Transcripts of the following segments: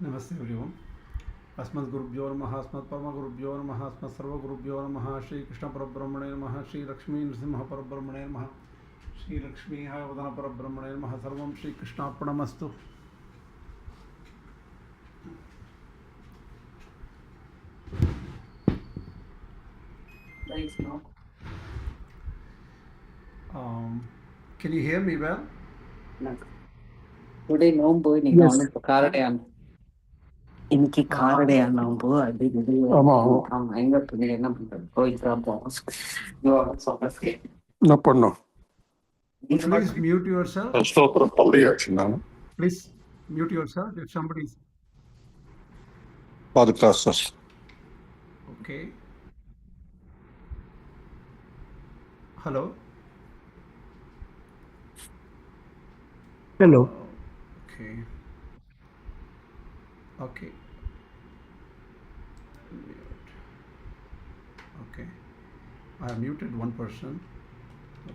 Namaste everyone. Asmat Gurubhyo Namaha, Asmat Parama Gurubhyo Namaha, Asmat Sarva Gurubhyo Namaha, Shri Krishna Parabrahmane Namaha, Shri Lakshmi Nrsimha Parabrahmane Namaha, Shri Lakshmi Hayavadana Parabrahmane Namaha, Sarvam Shri Krishna Arpanamastu. Can you hear me well? Today நோம்பு நீங்க வந்து காரடையான் இன்னைக்கு காரடையான் நோம்பு அது இது ஆமா எங்க நீங்க என்ன பண்றது கோயிலுக்கு தான் போவோம் என்ன பண்ணும் Please mute yourself. ஸ்தோத்திரம் பள்ளியாச்சு நான் Please mute yourself if somebody's பாதுகாசஸ் okay. Hello. Hello. Okay. Okay. Mute. Okay. I have muted one person.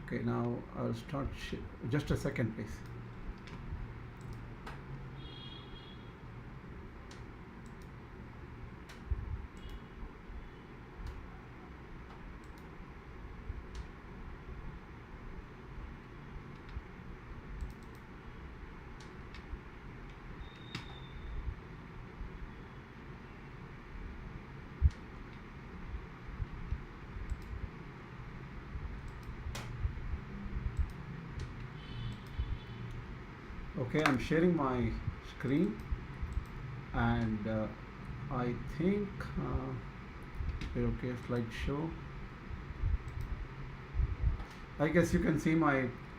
Okay, now I'll start. Just a second, please. Okay, I'm sharing my screen, and I think okay, slideshow. I guess you can see my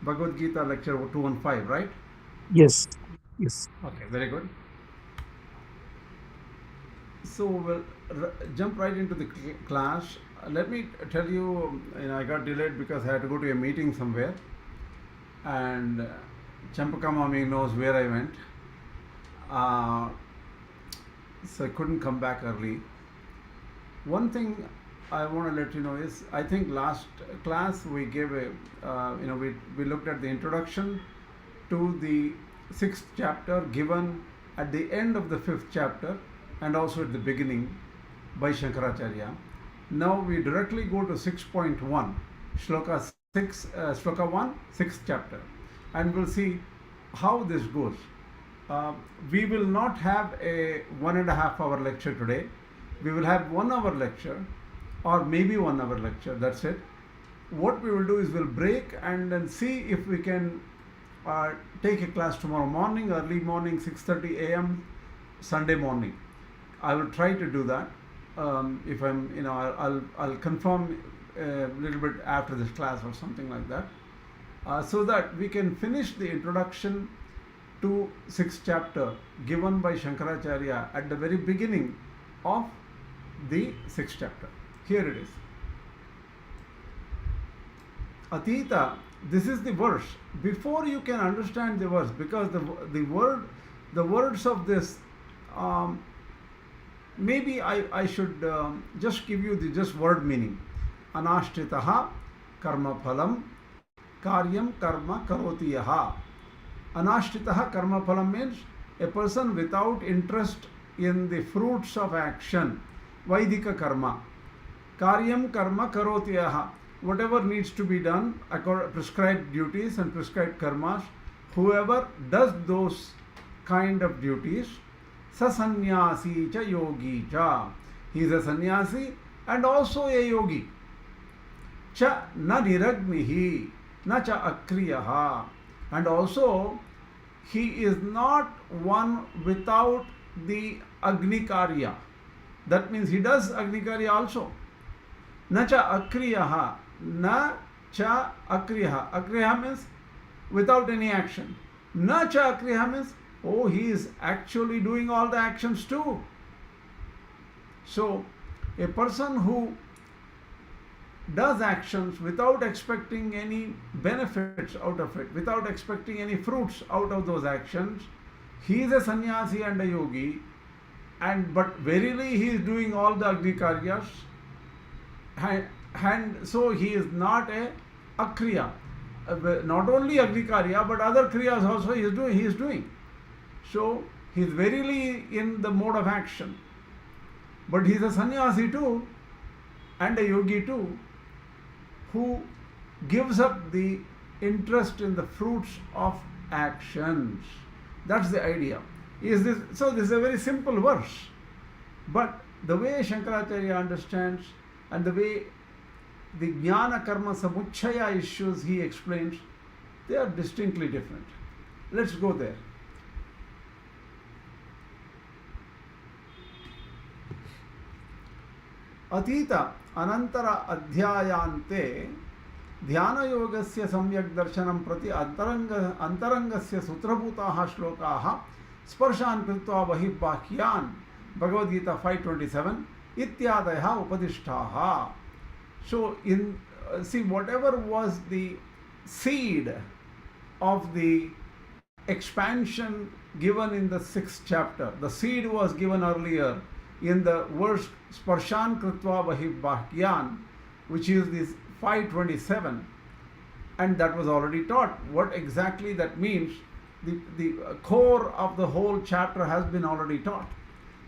Bhagavad-Gita-Lecture 215, right? Yes. Okay, very good. So we'll jump right into the class. Let me tell you, I got delayed because I had to go to a meeting somewhere, and Champaka Mami knows where I went, so I couldn't come back early. One thing I want to let you know is, I think last class we gave we looked at the introduction to the 6th chapter given at the end of the 5th chapter and also at the beginning by Shankaracharya. Now we directly go to 6.1, Shloka 1, 6th chapter, and we'll see how this goes. We will not have a 1.5 hour lecture today. We will have 1 hour lecture, or maybe 1 hour lecture, that's it. What we will do is we'll break and then see if we can take a class tomorrow morning, early morning, 6:30 a.m. Sunday morning. I will try to do that. If I'm, I'll confirm a little bit after this class or something like that, so that we can finish the introduction to 6th chapter given by Shankaracharya at the very beginning of the 6th chapter. Here it is. Atita, this is the verse. Before you can understand the verse, because the words of this, maybe I should just give you the just word meaning. Anashtritaha karma phalam karyam karma karoti yaha. Anashtritaha karma phalam means a person without interest in the fruits of action, vaidika karma. Karyam karma karoti yaha. Whatever needs to be done, prescribed duties and prescribed karmas, whoever does those kind of duties, sa sannyasi cha yogi cha. He is a sannyasi and also a yogi. Cha na niragnihi na cha akriyaha. And also he is not one without the Agni Karya. That means he does Agni Karya also. Na cha akriyaha. Na cha akriyaha. Akriyaha means without any action. Na cha akriyaha means, he is actually doing all the actions too. So a person who does actions without expecting any benefits out of it, without expecting any fruits out of those actions, he is a sannyasi and a yogi, but verily he is doing all the Agni Karyas, and so he is not a akriya. Not only Agni Karya, but other kriyas also he is doing. So He is verily in the mode of action. But he is a sannyasi too, and a yogi too, who gives up the interest in the fruits of actions. That's the idea. So this is a very simple verse. But the way Shankaracharya understands and the way the Jnana Karma Samuchchaya issues he explains, they are distinctly different. Let's go there. Atita Anantara Adhyayante ध्यानयोगस्य सम्यक् दर्शनं प्रति अंतरंगस्य सूत्रभूताः श्लोकाः स्पर्शान् कृत्वा बहिर्बाह्यान् Bhagavad-Gita 5:27 इत्यादयः उपदिष्टाः. So see, whatever was the seed of the expansion given in the 6th chapter, the seed was given earlier in the verse Sparshan Kritva Bahibhakyan, which is this 5:27, and that was already taught. What exactly that means, the core of the whole chapter has been already taught.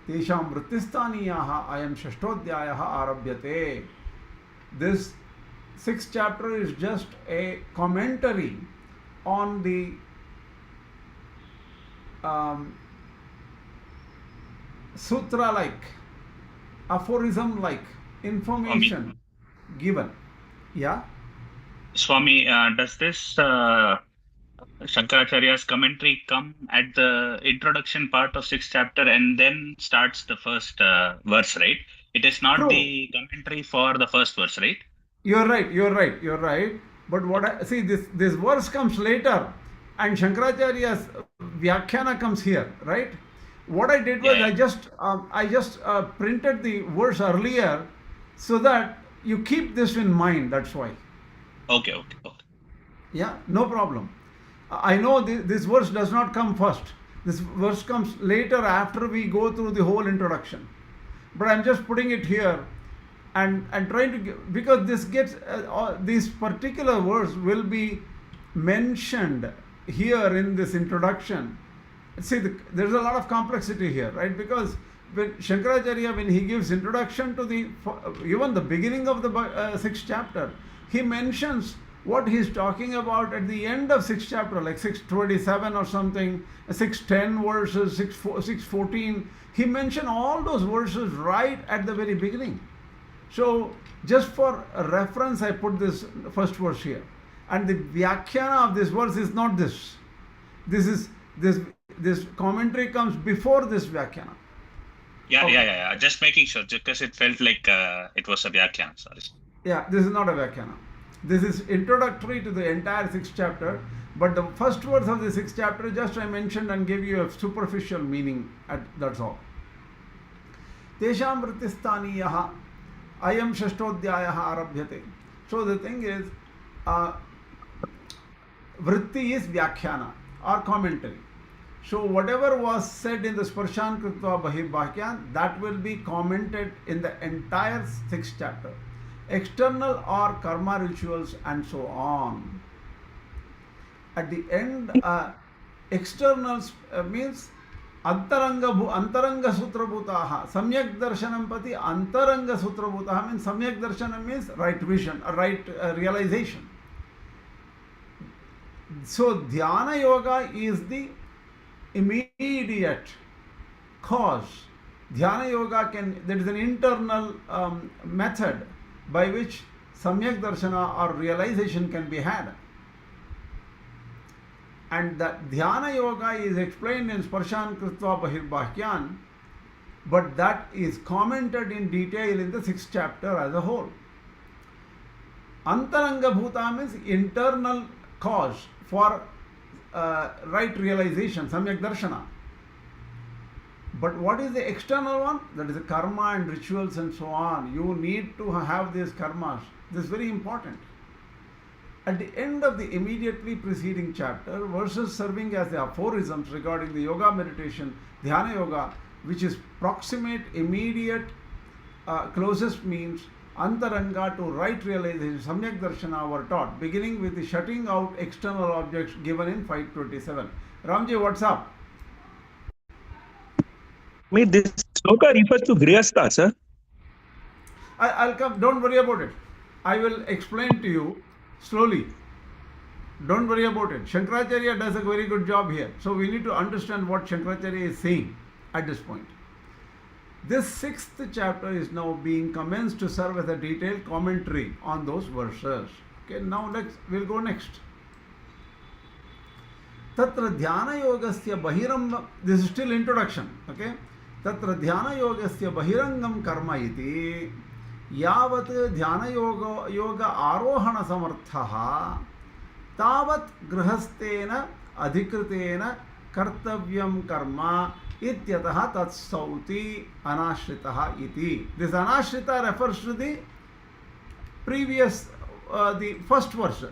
Tesham Vrittistaniyaha ayam Shashtodhyayaha arabhyate. This 6th chapter is just a commentary on the sutra-like, aphorism-like information given. Yeah? Swami, does this Shankaracharya's commentary come at the introduction part of 6th chapter and then starts the first verse, right? It is not True. the commentary for the first verse, right? You're right. But what I see, this verse comes later, and Shankaracharya's Vyakhyana comes here, right? What I did was I just printed the verse earlier so that you keep this in mind. That's why. Okay. Yeah, no problem. I know this verse does not come first. This verse comes later after we go through the whole introduction. But I'm just putting it here and trying to give, because this particular verse will be mentioned here in this introduction. See, there's a lot of complexity here, right? Because when Shankaracharya, when he gives introduction to even the beginning of the 6th chapter, he mentions what he's talking about at the end of 6th chapter, like 6:27 or something, 6:10 verses, 6:14. He mentioned all those verses right at the very beginning. So just for reference, I put this first verse here. And the Vyakhyana of this verse is not this. This commentary comes before this Vyakhyana. Yeah. Just making sure, because it felt like it was a Vyakhyana. Sorry. Yeah, this is not a Vyakhyana. This is introductory to the entire 6th chapter, but the first verse of the 6th chapter just I mentioned and gave you a superficial meaning, that's all. Tesham Vrittistaniyaha ayam Shashtodhyayaha arabhyate. So the thing is, Vritti is Vyakhyana or commentary. So whatever was said in the Sparshan Kritva Bahibhakyan, that will be commented in the entire 6th chapter. External or karma rituals and so on. At the end, externals means Antaranga Sutrabhutaha. Samyak Darshanam Pati Antaranga Sutrabhutaha means Samyak Darshanam means right vision, right realization. So Dhyana Yoga is the immediate cause. Dhyana Yoga there is an internal method by which Samyak Darshana or realization can be had. And that Dhyana Yoga is explained in Sparshan Kritva Bahibhakyan, but that is commented in detail in the 6th chapter as a whole. Antaranga Bhuta means internal cause for right realization, Samyak Darshana. But what is the external one? That is the karma and rituals and so on. You need to have these karmas. This is very important. At the end of the immediately preceding chapter, verses serving as the aphorisms regarding the yoga meditation, Dhyana Yoga, which is proximate, immediate, closest means, Antaranga to right realization, Samyak Darshana were taught, beginning with the shutting out external objects given in 5:27. Ramji, what's up? This sloka refers to Grihastha, sir. I'll come, don't worry about it. I will explain to you slowly. Don't worry about it. Shankaracharya does a very good job here. So we need to understand what Shankaracharya is saying at this point. This 6th chapter is now being commenced to serve as a detailed commentary on those verses. Okay, now we'll go next. Tatra dhyana yogasya bahirangam, this is still introduction. Okay, Tatra dhyana yogasya bahirangam karma iti yavat dhyana yoga arohana samarthaha tavat grihastena adhikritena kartavyam karma ityatah tat sauti anashritaha iti. This anashrita refers to the previous, the first verse.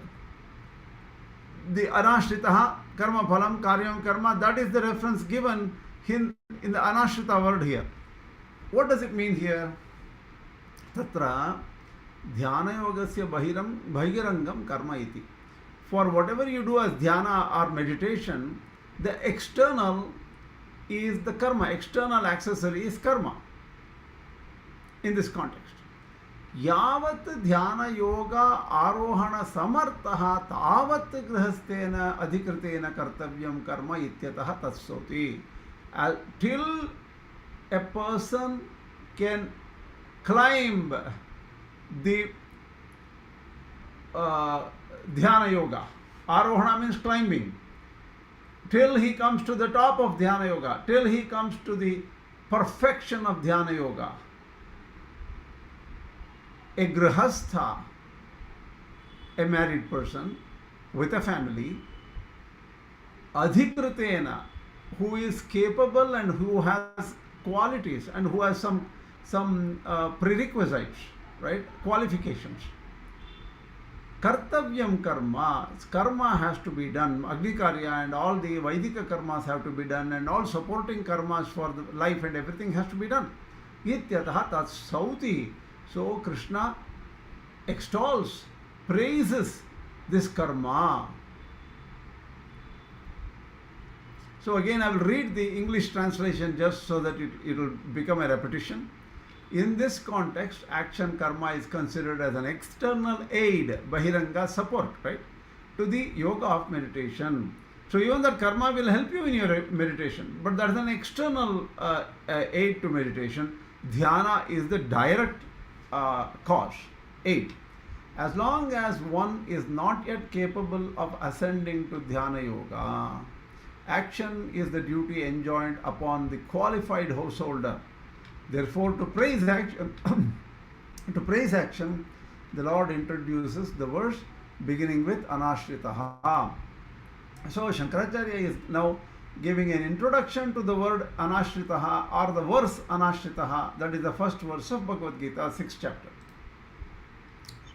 The anashritaha karma phalam karyam karma, that is the reference given in the anashrita word here. What does it mean here? Tatra dhyana yogasya bahirangam karma iti. For whatever you do as dhyana or meditation, the external is the karma, external accessory is karma in this context. Yavat dhyana yoga arohana samartaha tavat grihastena adhikritena kartavyam karma ityatah tatsoti. Till a person can climb the dhyana yoga. Arohana means climbing. Till he comes to the top of dhyana yoga, till he comes to the perfection of dhyana yoga. A grihastha, a married person with a family, adhikritena, who is capable and who has qualities and who has some prerequisites, right? Qualifications. Kartavyam karma, karma has to be done. Agnikarya and all the Vaidika karmas have to be done, and all supporting karmas for the life and everything has to be done. Ityatah tat sauti. So Krishna extols, praises this karma. So again I will read the English translation just so that it will become a repetition. In this context, action karma is considered as an external aid, bahiranga support, right, to the yoga of meditation. So even that karma will help you in your meditation, but that is an external aid to meditation. Dhyana is the direct cause, aid. As long as one is not yet capable of ascending to dhyana yoga, action is the duty enjoined upon the qualified householder. Therefore, to praise action, the Lord introduces the verse beginning with anashritaha. So Shankaracharya is now giving an introduction to the word anashritaha or the verse anashritaha. That is the first verse of Bhagavad-Gita, 6th chapter.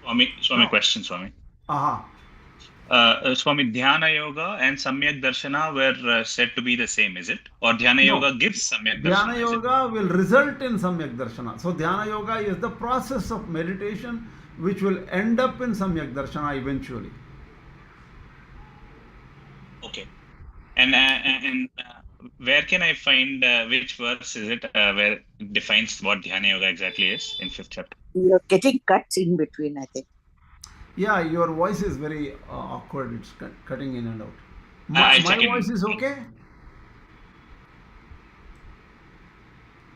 Swami, question, Swami. Swami, Dhyana Yoga and Samyak Darshana were said to be the same, is it? Or Dhyana Yoga gives Samyak Darshana? Dhyana Yoga will result in Samyak Darshana. So Dhyana Yoga is the process of meditation which will end up in Samyak Darshana eventually. Okay. And where can I find which verse is it where it defines what Dhyana Yoga exactly is in 5th chapter? You're getting cuts in between, I think. Yeah, your voice is very awkward. It's cutting in and out. My voice is okay?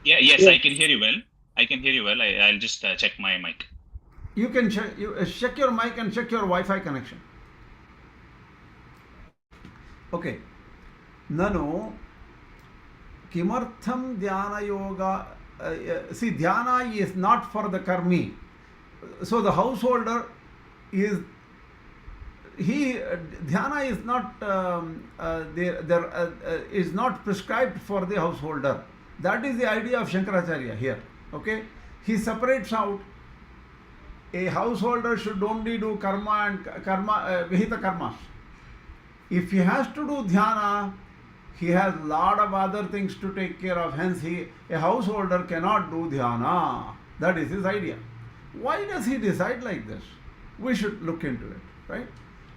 Yes, I can hear you well. I'll just check my mic. You can check your mic and check your Wi-Fi connection. Okay. Nanu kimartham dhyana yoga. See, dhyana is not for the karmi. So the householder is dhyana is not is not prescribed for the householder. That is the idea of Shankaracharya here. Okay, he separates out. A householder should only do karma and vihita karmas. If he has to do dhyana, he has lot of other things to take care of. Hence, a householder cannot do dhyana. That is his idea. Why does he decide like this? We should look into it, right?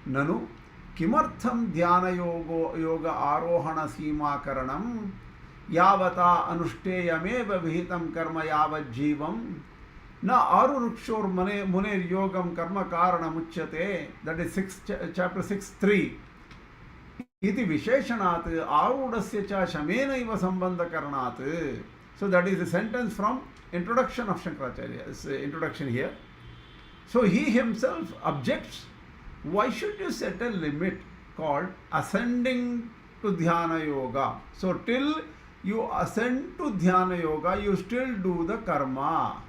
Nanu kimartham dhyana yoga arohana seema karanam यावता अनुष्ठेयमेव विहितं कर्म यावज्जीवं न आरुरुक्षोर मुनेर्योगं कर्म कारणमुच्यते. That is chapter 6:3. इति विशेषणात् आरूढस्य च शमेनैव सम्बन्धकरणात्. So that is a sentence from introduction of Shankaracharya's introduction here. So he himself objects, why should you set a limit called ascending to dhyana yoga? So till you ascend to dhyana yoga, you still do the karma.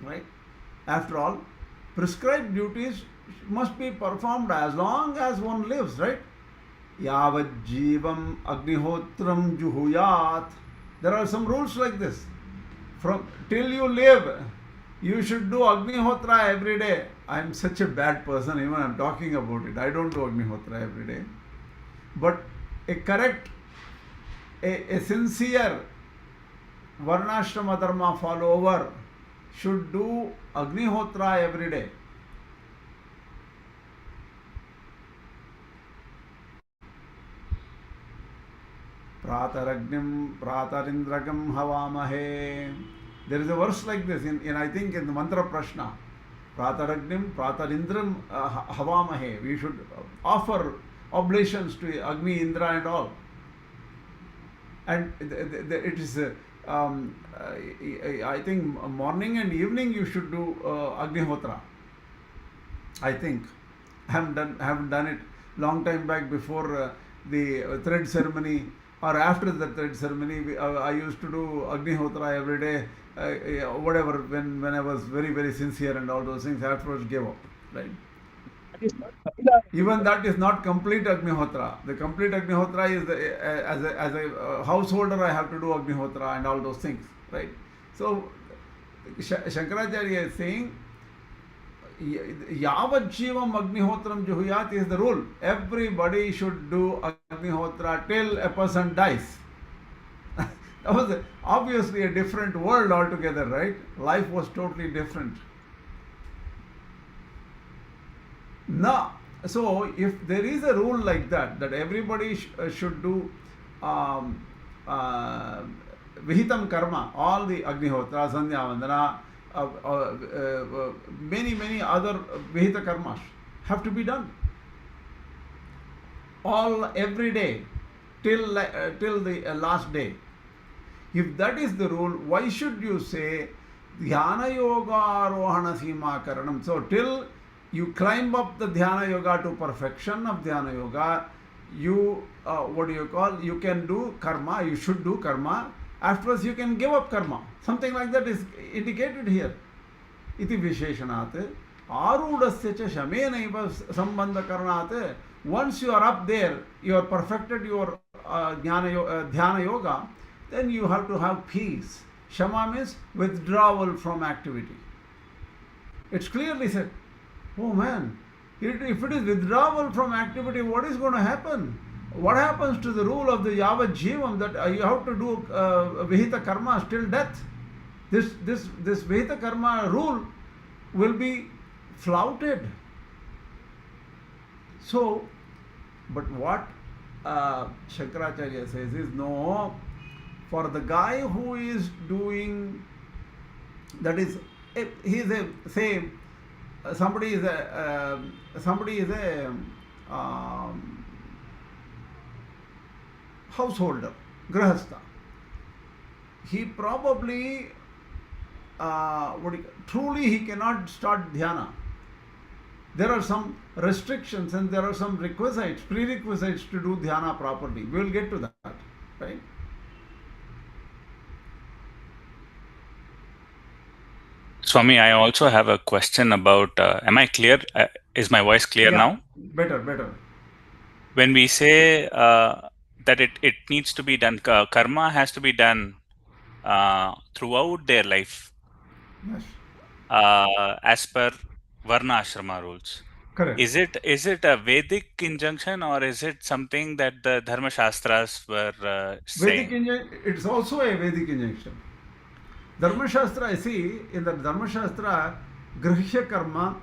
Right? After all, prescribed duties must be performed as long as one lives, right? Yavad jivam agnihotram juhuyat. There are some rules like this. From till you live, you should do Agnihotra every day. I am such a bad person, even I am talking about it. I don't do Agnihotra every day. But a correct, a sincere Varnashrama Dharma follower should do Agnihotra every day. Prataragnim Pratarindragam Havamahe. There is a verse like this in I think in the Mantra Prashna. Prataragnim Pratarindram Havamahe. We should offer oblations to Agni, Indra and all. And it is I think morning and evening you should do Agnihotra. I think I haven't done it long time back before the thread ceremony or after the thread ceremony. I used to do Agnihotra every day, whatever, when I was very, very sincere and all those things. Afterwards gave up, right? Even that is not complete Agnihotra. The complete Agnihotra is as a householder I have to do Agnihotra and all those things, right? So Shankaracharya is saying Yavat Jivam Agnihotram Juhuyat is the rule. Everybody should do Agnihotra till a person dies. That was obviously a different world altogether, right? Life was totally different. No. So if there is a rule like that, that everybody should do Vihitam Karma, all the Agnihotra, Sandhya Vandana, many other Vihita Karmas have to be done. All every day till the last day. If that is the rule, why should you say Dhyana Yoga Arohana Sima Karanam? So till you climb up the Dhyana Yoga to perfection of Dhyana Yoga, you you can do karma, you should do karma. Afterwards you can give up karma. Something like that is indicated here. Iti Visheshanat Arudasya cha Shamenaiva Sambandha Karanat. Once you are up there, you are perfected your Dhyana Yoga, then you have to have peace. Shama means withdrawal from activity. It's clearly said. Oh man, if it is withdrawal from activity, what is going to happen? What happens to the rule of the Yavat Jivam that you have to do Vihita Karma till death? This Vihita Karma rule will be flouted. So, but what Shankaracharya says is, no, for the guy who is doing, that is, he is a, say, somebody is a householder, grahastha. He probably truly he cannot start dhyana. There are some restrictions and there are some prerequisites to do dhyana properly. We will get to that, right? Swami, I also have a question about, am I clear? Is my voice clear now? Better. When we say that it needs to be done, karma has to be done throughout their life. Yes. As per Varna Ashrama rules. Correct. Is it a Vedic injunction or is it something that the Dharma Shastras were saying? It's also a Vedic injunction. Dharma Shastra, you see, in the Dharma Shastra, Grihya Karma,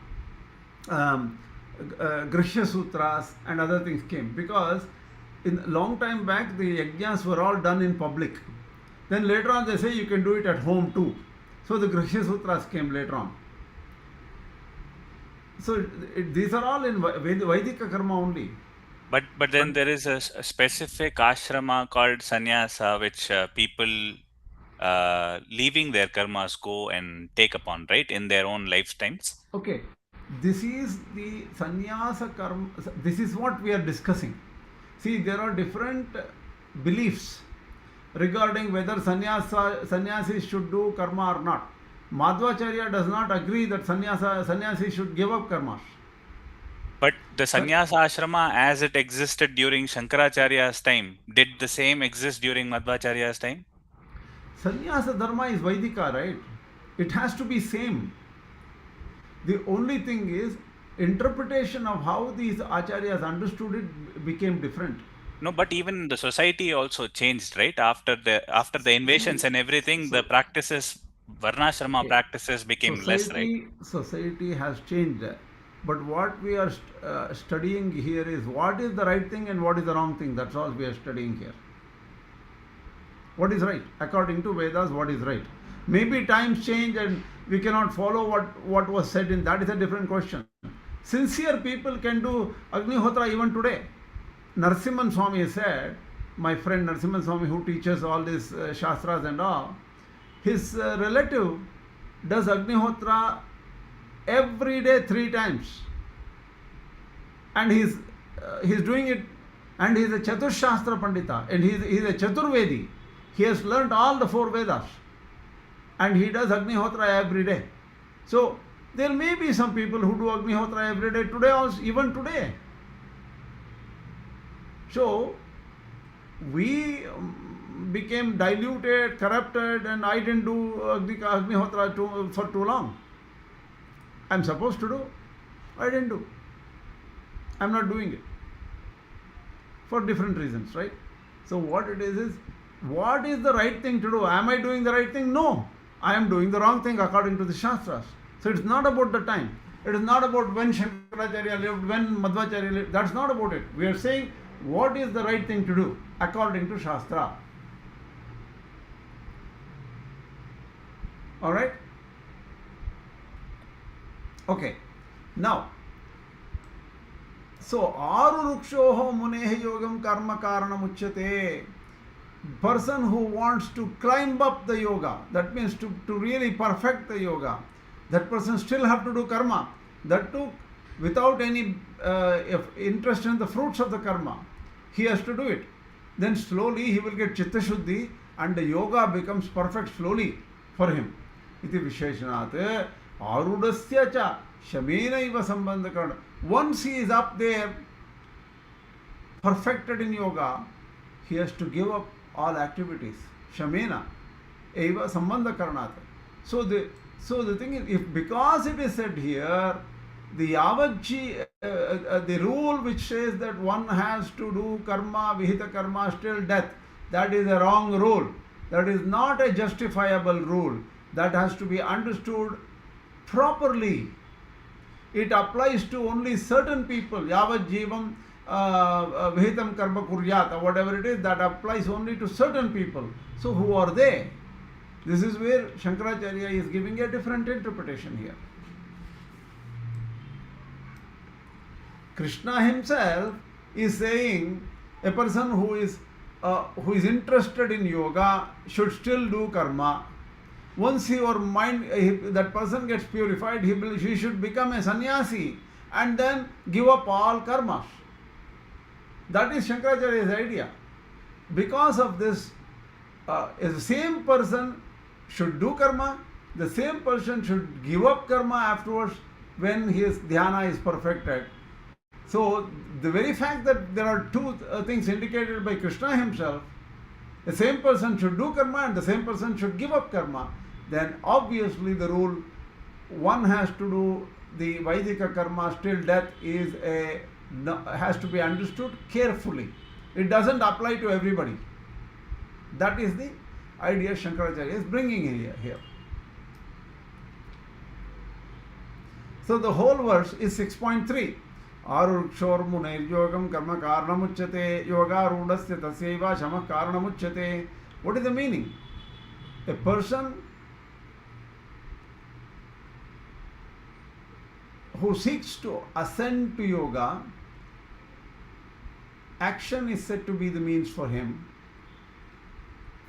Grihya Sutras and other things came because in long time back, the yajnas were all done in public. Then later on they say you can do it at home too. So the Grihya Sutras came later on. So these are all in Vaidika karma only. But then there is a specific ashrama called sannyasa, which people leaving their karmas go and take upon, right, in their own lifetimes. Okay, this is the sannyasa karma. This is what we are discussing. See, there are different beliefs regarding whether sannyasis should do karma or not. Madhvacharya does not agree that sannyasis should give up karmas. But the sannyasa ashrama as it existed during Shankaracharya's time, did the same exist during Madhvacharya's time? Sannyasa dharma is Vaidika, right? It has to be same. The only thing is interpretation of how these acharyas understood it became different. No, but even the society also changed, right? After the invasions and everything, the practices, varnashrama practices became less, right? Society has changed. But what we are studying here is what is the right thing and what is the wrong thing. That's all we are studying here. What is right? According to Vedas, what is right? Maybe times change and we cannot follow what was said in that is a different question. Sincere people can do Agnihotra even today. Narasimhan Swami said, my friend Narasimhan Swami who teaches all these Shastras and all, his relative does Agnihotra every day 3 times. And he's doing it, and he's a Chaturshastra Pandita, and he's a Chaturvedi. He has learnt all the 4 Vedas. And he does Agnihotra every day. So there may be some people who do Agnihotra every day today, also even today. So we became diluted, corrupted, and I didn't do Agnihotra for too long. I'm supposed to do. I didn't do. I'm not doing it. For different reasons, right? So what it is what is the right thing to do? Am I doing the right thing? No. I am doing the wrong thing according to the Shastras. So it's not about the time. It is not about when Shankaracharya lived, when Madhvacharya lived. That's not about it. We are saying what is the right thing to do according to Shastra. Alright? Okay. Now, so Arurukshoho Munehe Yogam Karma Karanam Uchyate. Person who wants to climb up the yoga, that means to really perfect the yoga, that person still have to do karma. That too, without any interest in the fruits of the karma, he has to do it. Then slowly he will get Chitta Shuddhi and the yoga becomes perfect slowly for him. Iti Visheshanat Arudasya cha Shamena iva sambandha karana. Once he is up there, perfected in yoga, he has to give up all activities. Shamena eva sambandha karanat. So the thing is, if because it is said here, the Yavajji, the rule which says that one has to do karma, vihita karma till death, that is a wrong rule. That is not a justifiable rule. That has to be understood properly. It applies to only certain people. Yavajjivam vihitam karma kuryat, or whatever it is, that applies only to certain people. So who are they? This is where Shankaracharya is giving a different interpretation here. Krishna himself is saying a person who is interested in yoga should still do karma. Once your mind, that person gets purified, he should become a sannyasi and then give up all karmas. That is Shankaracharya's idea. Because of this, the same person should do karma, the same person should give up karma afterwards when his dhyana is perfected. So the very fact that there are 2 things indicated by Krishna himself, the same person should do karma and the same person should give up karma, then obviously the rule one has to do the Vaidika karma till death has to be understood carefully. It doesn't apply to everybody. That is the idea Shankaracharya is bringing in here. So the whole verse is 6.3. Arurukshormunairyogam karma karanamuchyate yogarudasya tasyaiva shamah karanamuchyate. What is the meaning? A person who seeks to ascend to yoga, action is said to be the means for him.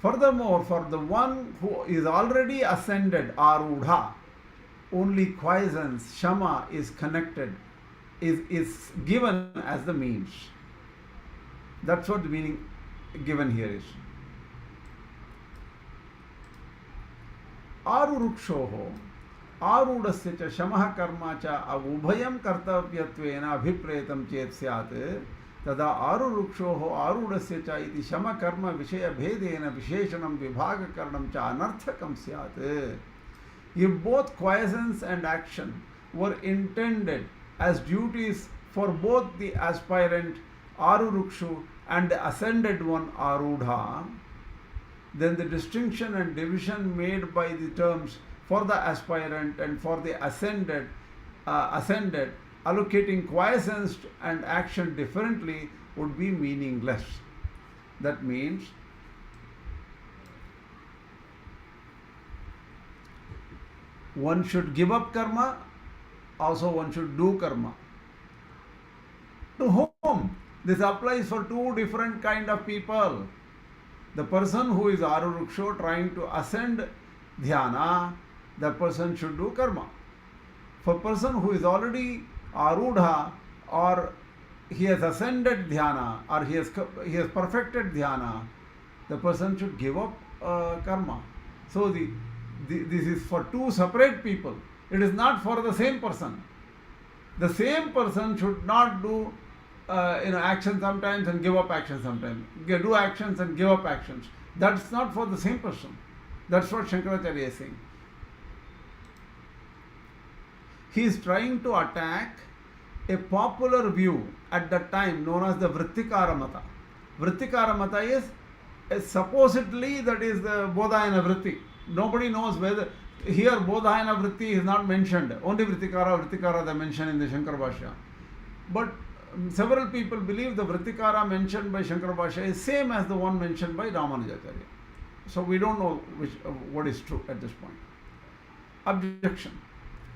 Furthermore, for the one who is already ascended, arudha, only quiescence, shama is connected, is given as the means. That's what the meaning given here is. Arurukshoho, arudasya cha shamah karma cha avubhayam kartavyattvena abhipretam chet syat tada arurukshoho arudasya cha iti shama karma vishaya bhedena visheshanam vibhaga karanam cha anarthakam syat. If both quiescence and action were intended as duties for both the aspirant arurukshu and the ascended one arudha, then the distinction and division made by the terms for the aspirant and for the ascended, allocating quiescence and action differently would be meaningless. That means one should give up karma, also one should do karma. To whom? This applies for two different kind of people. The person who is aruruksho trying to ascend dhyana, the person should do karma. For person who is already arudha, or he has ascended dhyana, or he has perfected dhyana, the person should give up karma. So this is for two separate people. It is not for the same person. The same person should not do action sometimes and give up action sometimes. Do actions and give up actions. That's not for the same person. That's what Shankaracharya is saying. He is trying to attack a popular view at that time known as the Vrittikara Mata. Vrittikara Mata is supposedly that is the Bodhayana Vritti. Nobody knows whether here Bodhayana Vritti is not mentioned. Only Vrittikara they mention in the Shankara Bhashya. But several people believe the Vrittikara mentioned by Shankara Bhashya is same as the one mentioned by Ramanuja.org. So we don't know what is true at this point. Objection.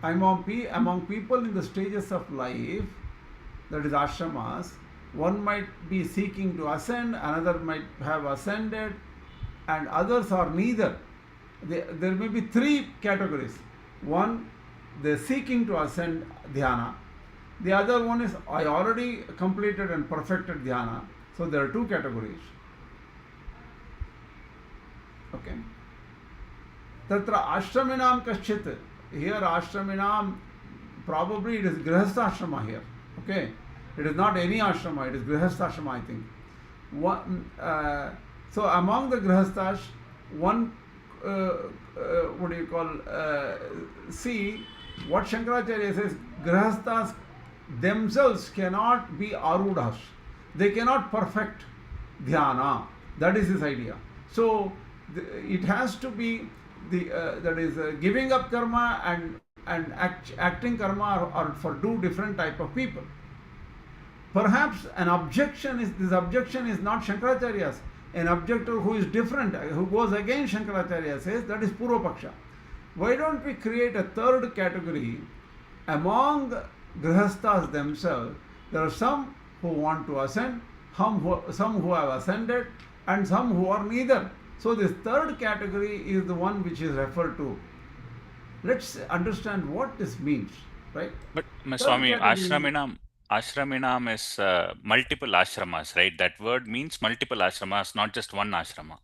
Among people in the stages of life, that is ashramas, one might be seeking to ascend, another might have ascended, and others are neither. There may be three categories. One, they are seeking to ascend dhyana. The other one is, I already completed and perfected dhyana. So there are two categories. Okay. Tatra ashraminam kaschit. Here ashraminam, probably it is grihastha ashrama here. Okay. It is not any ashrama, it is grihastha ashrama, I think. So among the grihasthas, one see what Shankaracharya says, grihasthas themselves cannot be arudhas. They cannot perfect dhyana. That is his idea. So it has to be that is giving up karma and acting karma are for two different type of people. Perhaps this objection is not Shankaracharya's. An objector who is different, who goes against Shankaracharya says that is Purva Paksha. Why don't we create a third category among grihasthas themselves? There are some who want to ascend, some who have ascended, and some who are neither. So this third category is the one which is referred to. Let's understand what this means, right? But Swami, ashraminam is multiple ashramas, right? That word means multiple ashramas, not just one ashrama.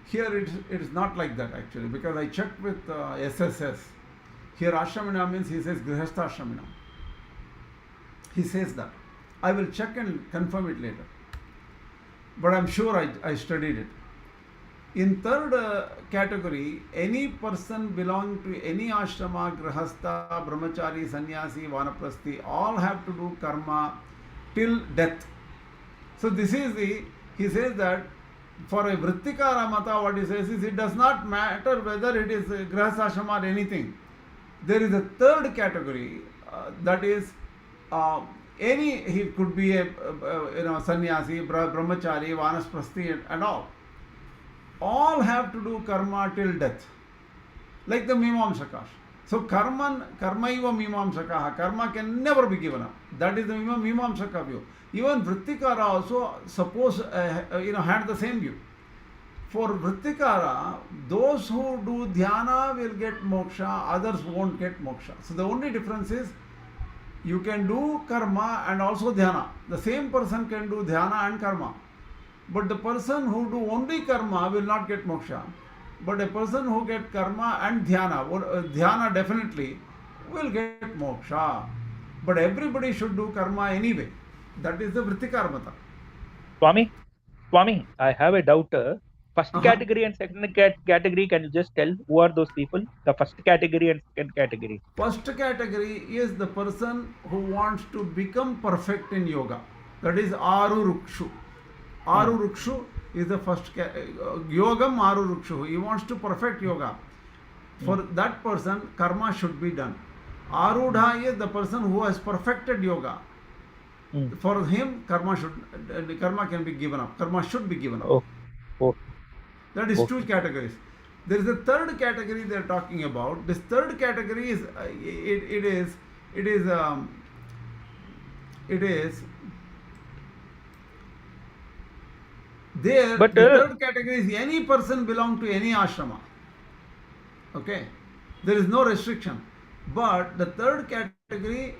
Here it is not like that actually, because I checked with SSS. Here ashramina means he says grihastha ashramina. He says that. I will check and confirm it later. But I'm sure I studied it. In third category, any person belonging to any ashrama, grihastha, brahmachari, sannyasi, vanaprasthi, all have to do karma till death. So this is he says that for a Vrittikara Mata, what he says is it does not matter whether it is grihastha ashrama or anything. There is a third category that is he could be a sannyasi, brahmachari, vanasprasthi and all have to do karma till death, like the Mimamsakas. So karmaiva Mimamsakaha, karma can never be given up. That is the Mimamsaka view. Even Vrittikara also had the same view. For Vrittikara, those who do dhyana will get moksha, others won't get moksha. So the only difference is you can do karma and also dhyana. The same person can do dhyana and karma. But the person who do only karma will not get moksha. But a person who get karma and dhyana definitely will get moksha. But everybody should do karma anyway. That is the Vrittikara mata. Swami, I have a doubt. First category and second category, can you just tell who are those people? The first category and second category. First category is the person who wants to become perfect in yoga. That is Arurukshu. Arurukshu is the first Yogam Arurukshu. He wants to perfect yoga. For that person, karma should be done. Arudha is the person who has perfected yoga. For him, karma can be given up. Karma should be given up. That is two categories. There is a third category they are talking about. This third category is there. But the third category is any person belong to any ashrama. Okay, there is no restriction. But the third category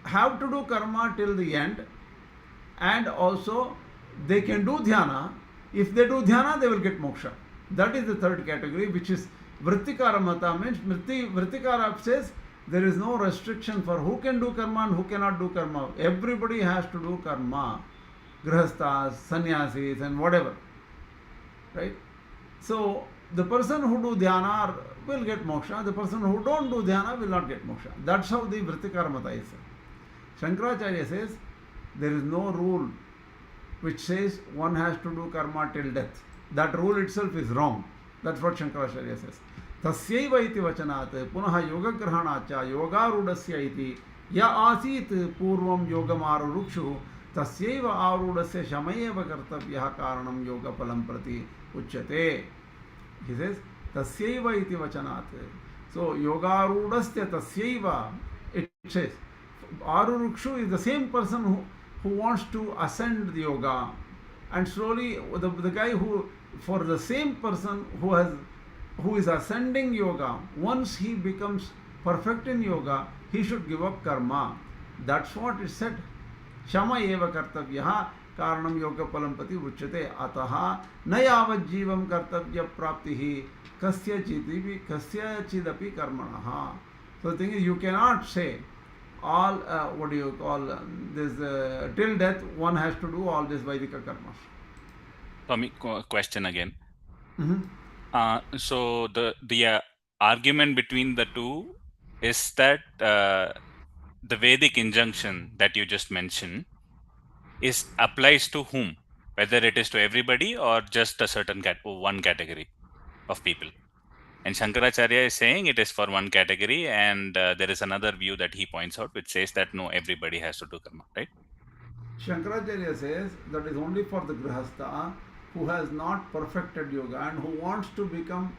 have to do karma till the end, and also they can do dhyana. If they do dhyana, they will get moksha. That is the third category, which is Vrittikara mata. Means Vrittikara says there is no restriction for who can do karma and who cannot do karma. Everybody has to do karma. Grihasthas, sannyasis and whatever. Right? So the person who do dhyana will get moksha. The person who don't do dhyana will not get moksha. That's how the Vrittikara mata is. Shankaracharya says there is no rule which says one has to do karma till death. That rule itself is wrong. That's what Shankaracharya says. Tasyaiva iti vachanat punaha yogagrahanacha yogarudasya iti ya asit purvam yogamarurukshu tasyaiva arudasya shamayeva kartavyah karanam yoga palam prati uchyate. He says tasyaiva iti vachanat. So yogarudasya tasyaiva, it says Arurukshu is the same person who wants to ascend the yoga, and slowly the guy who, for the same person who is ascending yoga, once he becomes perfect in yoga, he should give up karma. That's what it said. Shama eva kartavyah karanam yoga palampati uchyate ataha nayavad jivam kartavya praptihi kasya chidapi karmanaha. So the thing is, you cannot say all this till death one has to do all this Vaidika karmas. Swami, question again. So the argument between the two is that the Vedic injunction that you just mentioned applies to whom, whether it is to everybody or just a certain one category of people. And Shankaracharya is saying it is for one category, and there is another view that he points out which says that no, everybody has to do karma, right? Shankaracharya says that is only for the Grihastha who has not perfected yoga and who wants to become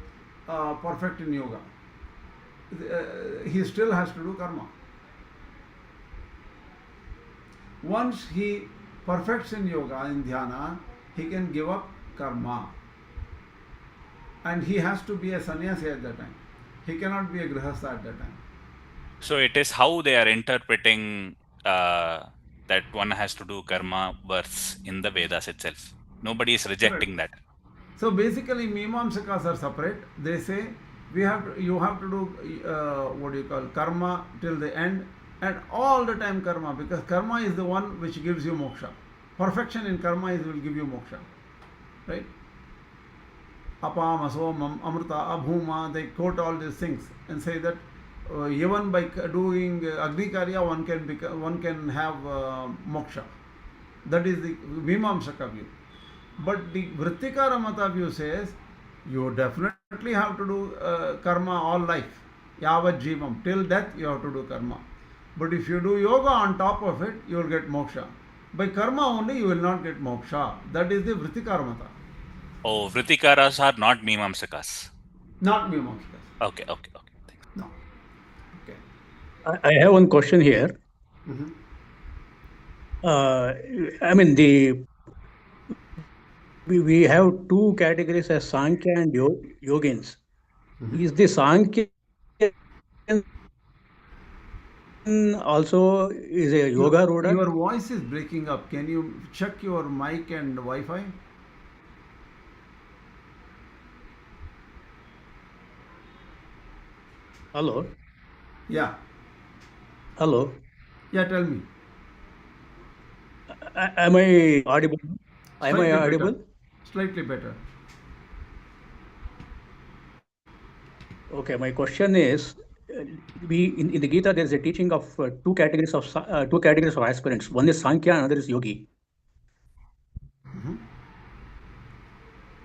perfect in yoga. He still has to do karma. Once he perfects in yoga, in dhyana, he can give up karma. And he has to be a sannyasi at that time. He cannot be a grihastha at that time. So it is how they are interpreting that one has to do karma verse in the Vedas itself. Nobody is rejecting that. So basically, Mimamsakas are separate. They say you have to do karma till the end, and all the time karma, because karma is the one which gives you moksha. Perfection in karma will give you moksha, right? Apam, asomam, amrita, abhuma, they quote all these things and say that even by doing agni karya one can have moksha. That is the Mimamsaka view. But the Vrittikara mata view says you definitely have to do karma all life. Yavad jivam, till death you have to do karma. But if you do yoga on top of it, you will get moksha. By karma only, you will not get moksha. That is the Vrittikaramata. Oh, Vritikaras are not Mimamsakas. Not Mimamsakas. Okay. Thanks. No. Okay. I have one question here. Mhm. I mean, we have two categories as Sankhya and Yogins. Is the Sankhya also is a yoga Rudha? Your voice is breaking up. Can you check your mic and Wi-Fi? Hello? Yeah. Hello? Yeah, tell me. Am I audible? Am Slightly I better. audible? Slightly better. Okay, my question is, we in the Gita there is a teaching of two categories of aspirants. One is Sankhya, another is Yogi.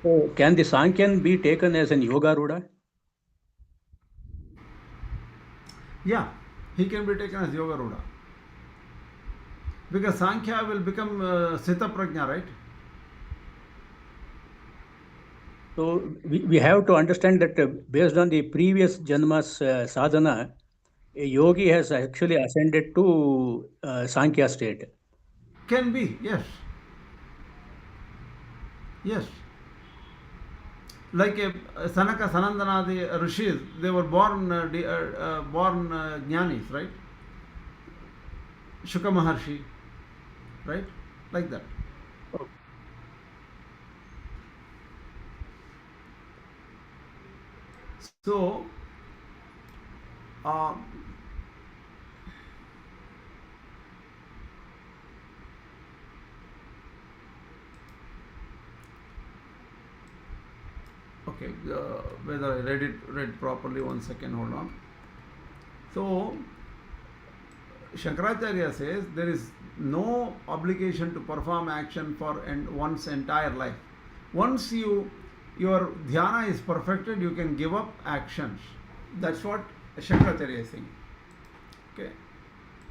So can the Sankhyan be taken as an yoga Rudha? Yeah, he can be taken as yoga Rudha. Because Sankhya will become Sthita Prajna, right? So we have to understand that based on the previous Janma's sadhana, a yogi has actually ascended to Sankhya state. Can be, yes. Yes. Like Sanaka, Sanandanadi rishis, they were born jnanis, right? Shuka Maharshi, right? Like that. So, okay, whether I read properly, 1 second, hold on. So, Shankaracharya says there is no obligation to perform action for one's entire life. Once your dhyana is perfected, you can give up actions. That's what Shankaracharya is saying. Okay.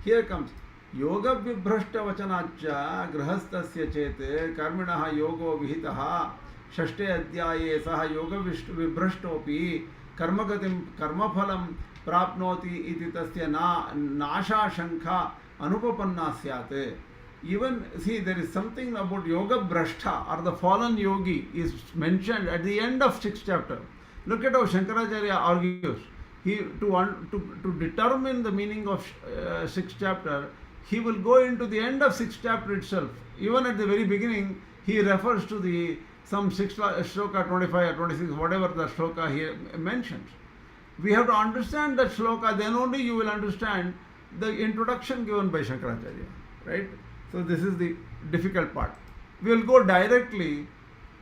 Here comes yoga vibhrashta vachanacha grahastasya chete karminaha yogo vihitaha षष्ठे अध्याये सह योग विभ्रष्टोपि कर्मगतिं कर्मफलं प्राप्नोति इति तस्य नाशाशंका अनुपपन्ना स्यात्. Even see, there is something about yoga brashta or the fallen yogi is mentioned at the end of 6th chapter. Look at how Shankaracharya argues. He to determine the meaning of 6th chapter, he will go into the end of 6th chapter itself. Even at the very beginning, he refers to the some 6 shloka 25 or 26, whatever the shloka he mentions. We have to understand that shloka, then only you will understand the introduction given by Shankaracharya, right? So this is the difficult part. We will go directly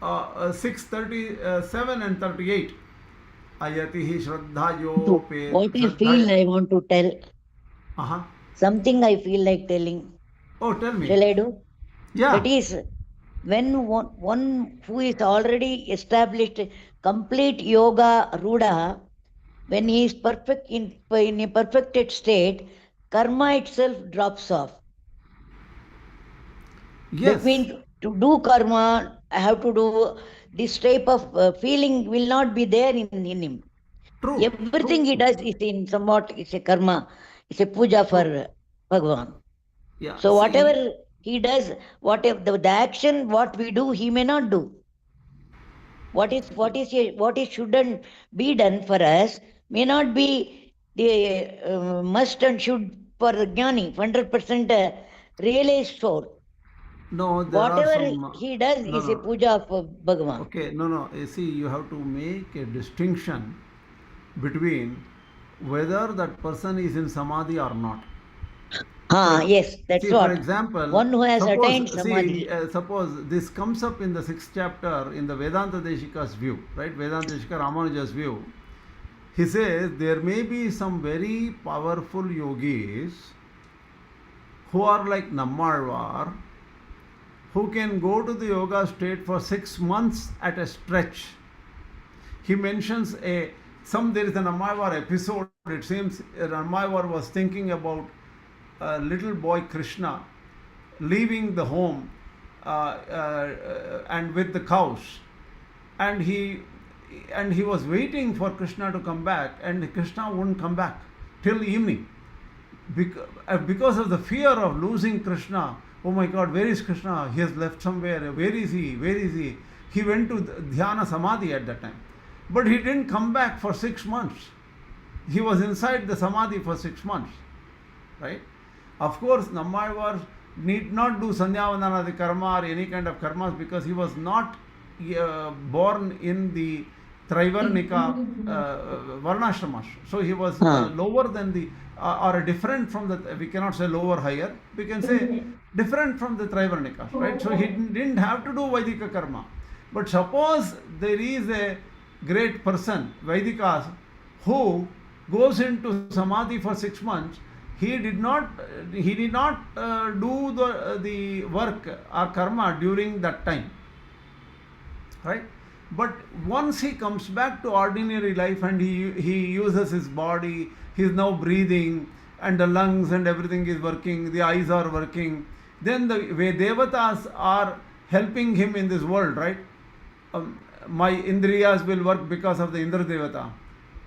637 and 38. Ayatihi shraddhayope. What I feel I want to tell. Something I feel like telling. Oh, tell me. Shall I do? Yeah. That is, when one who is already established complete yoga Rudha, when he is perfect in a perfected state, karma itself drops off. Yes. That means to do karma, I have to do this type of feeling will not be there in him. True. Everything he does is in somewhat, it's a karma, it's a puja for Bhagavan. Yeah. So whatever he does, whatever the action, what we do, he may not do. What shouldn't be done for us may not be the must and should for the jnani, 100% realized soul. No, there whatever are some, he does is a puja for Bhagavan. Okay, no. You see, you have to make a distinction between whether that person is in samadhi or not. Yes, that's see, what. For example, one who has suppose, attained samadhi. Suppose this comes up in the 6th chapter in the Vedanta Deshika's view, right? Vedanta Deshika Ramanuja's view. He says there may be some very powerful yogis who are like Nammalvar, who can go to the yoga state for 6 months at a stretch. He mentions there is an Nammalvar episode. It seems Nammalvar was thinking about little boy Krishna leaving the home and with the cows, and he was waiting for Krishna to come back, and Krishna wouldn't come back till evening because of the fear of losing Krishna. Oh my God, where is Krishna? He has left somewhere. Where is he? Where is he? He went to Dhyana Samadhi at that time, but he didn't come back for 6 months. He was inside the Samadhi for 6 months, right? Of course, Nammayvar need not do Sandhyavandanadi karma or any kind of karmas because he was not born in the Trivarnika Varnashramas. So he was lower than the, or different from the, we cannot say lower, higher, we can say different from the Trivarnikas, right? So he didn't have to do Vaidika karma. But suppose there is a great person, Vaidikas, who goes into Samadhi for 6 months, he did not do the work or karma during that time, right? But once he comes back to ordinary life and he uses his body, he is now breathing, and the lungs and everything is working, the eyes are working, then the way devatas are helping him in this world, right? My indriyas will work because of the Indra Devata.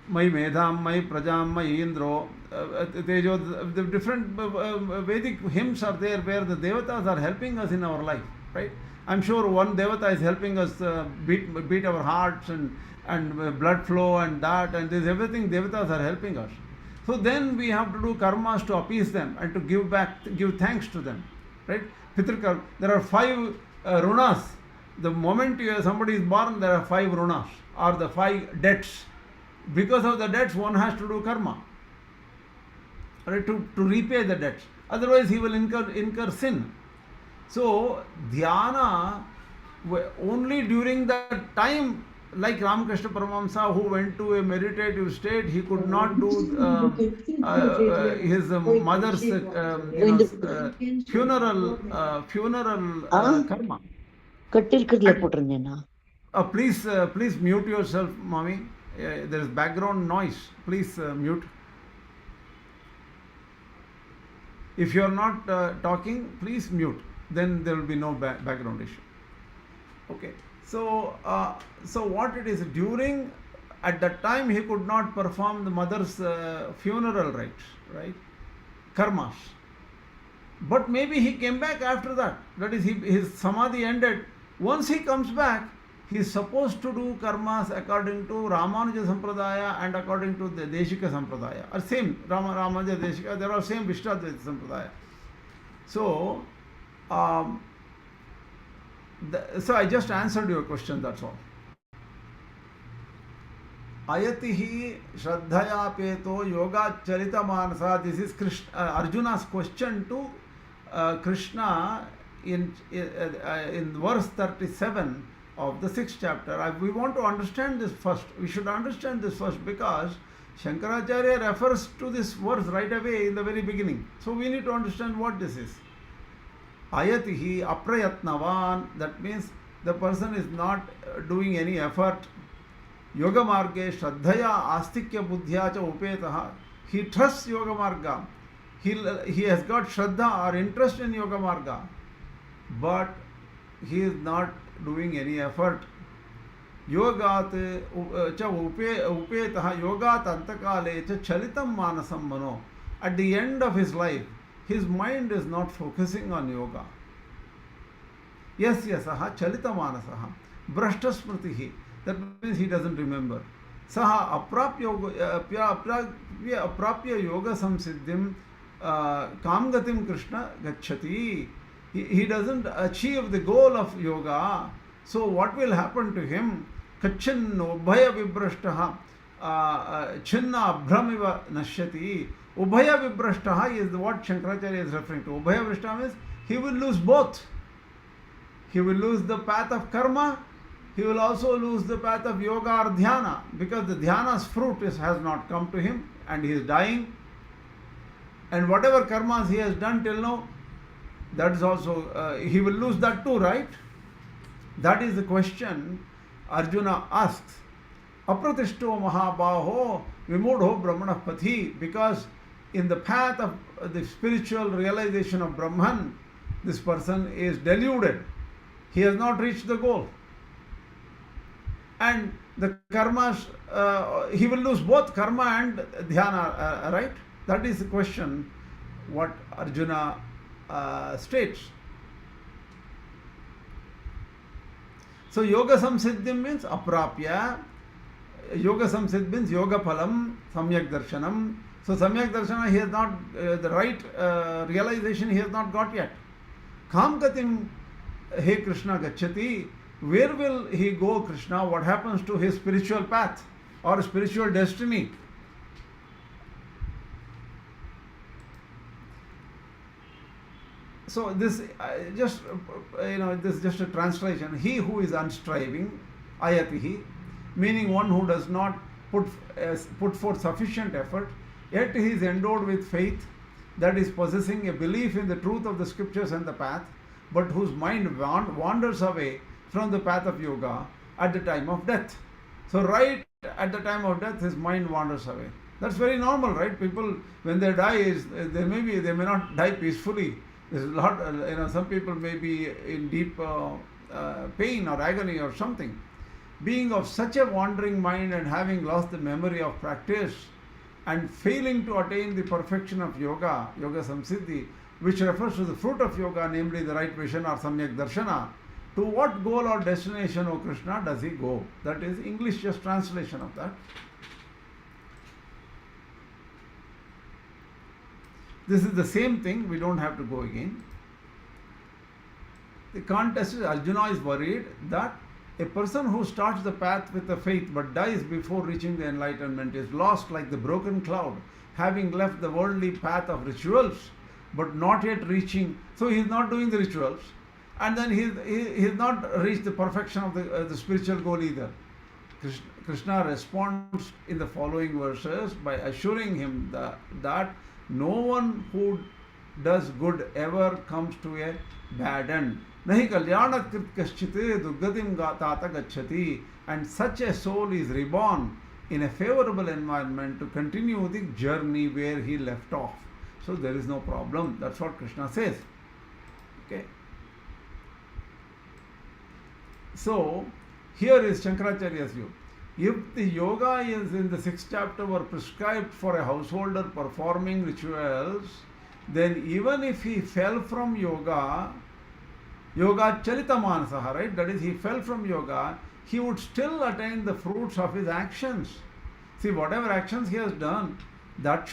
My Medham, my Prajam, my Indro, Tejo, the different Vedic hymns are there where the devatas are helping us in our life, right? I'm sure one devata is helping us beat our hearts and blood flow and that, and this everything devatas are helping us. So then we have to do karmas to appease them and to give thanks to them, right? Pitrikar, there are 5 runas. The moment somebody is born, there are 5 runas, or the 5 debts. Because of the debts, one has to do karma, right, to repay the debts. Otherwise, he will incur sin. So, dhyana, only during that time, like Ramakrishna Paramahamsa, who went to a meditative state, he could not do his mother's funeral karma. Please mute yourself, mommy. There is background noise. Please mute. If you are not talking, please mute. Then there will be no background issue. Okay. So what it is, during, at that time he could not perform the mother's funeral rites, right? Karmas. But maybe he came back after that. That is, his samadhi ended. Once he comes back, he is supposed to do karmas according to Ramanuja Sampradaya and according to the Deshika Sampradaya. Or same, Ramanuja, Deshika, they are all same Vishtadvaita Sampradaya. So, so I just answered your question, that's all. Ayatihi Shraddhaya Peto Yoga Charita Manasa. This is Arjuna's question to Krishna in verse 37 of the 6th chapter. We want to understand this first. We should understand this first because Shankaracharya refers to this verse right away in the very beginning. So we need to understand what this is. Ayatihi aprayatnavan, that means the person is not doing any effort. Yoga marge shraddhaya astikya buddhya cha upetaha. He trusts yoga marga. He has got shraddha or interest in yoga marga, but he is not doing any effort. Yogat cha upetaha yogat antakale cha chalitam manasam mano. At the end of his life, his mind is not focusing on yoga. Yes, saha chalita manasaha brashta smritihi. That means he doesn't remember. Saha aprapya yoga samsiddhim kamgatim Krishna gacchati. He doesn't achieve the goal of yoga. So what will happen to him? Kachinno ubhaya vibrashtaha chinna abhramiva nashyati. Ubhaya vibrashtaha is what Shankaracharya is referring to. Ubhaya vibrashtaha means he will lose both. He will lose the path of karma. He will also lose the path of yoga or dhyana, because the dhyana's fruit has not come to him and he is dying. And whatever karmas he has done till now, that is also, he will lose that too, right? That is the question Arjuna asks. Apratishto mahabaho vimudho brahmana pathi, because in the path of the spiritual realization of Brahman, this person is deluded. He has not reached the goal. And the karmas, he will lose both karma and dhyana, right? That is the question what Arjuna states. So yoga samsiddhim means aprapya. Yoga samsiddh means yoga phalam, samyak darshanam. So samyak darshana he has not, the right realization he has not got yet. Kam gatim he Krishna gacchati. Where will he go, Krishna? What happens to his spiritual path or spiritual destiny? So this this is just a translation. He who is unstriving, ayatihi, meaning one who does not put forth sufficient effort, yet he is endowed with faith, that is possessing a belief in the truth of the scriptures and the path, but whose mind wanders away from the path of yoga at the time of death. So right at the time of death, his mind wanders away. That's very normal, right? People, when they die, they may not die peacefully. There's a lot, some people may be in deep pain or agony or something. Being of such a wandering mind and having lost the memory of practice and failing to attain the perfection of yoga, yoga samsiddhi, which refers to the fruit of yoga, namely the right vision or samyak darshana, to what goal or destination, O Krishna, does he go? That is English just translation of that. This is the same thing, we don't have to go again. The context is Arjuna is worried that a person who starts the path with the faith but dies before reaching the enlightenment is lost like the broken cloud, having left the worldly path of rituals but not yet reaching. So he is not doing the rituals, and then he has not reached the perfection of the spiritual goal either. Krishna responds in the following verses by assuring him that no one who does good ever comes to a bad end. Nahi kalyanat krit kaschite duggatim tata gacchati. And such a soul is reborn in a favorable environment to continue the journey where he left off. So there is no problem. That's what Krishna says. Okay. So here is Shankaracharya's view. If the yoga is in the 6th chapter were prescribed for a householder performing rituals, then even if he fell from yoga charita manasaha, right? That is, he fell from yoga, he would still attain the fruits of his actions. See, whatever actions he has done, that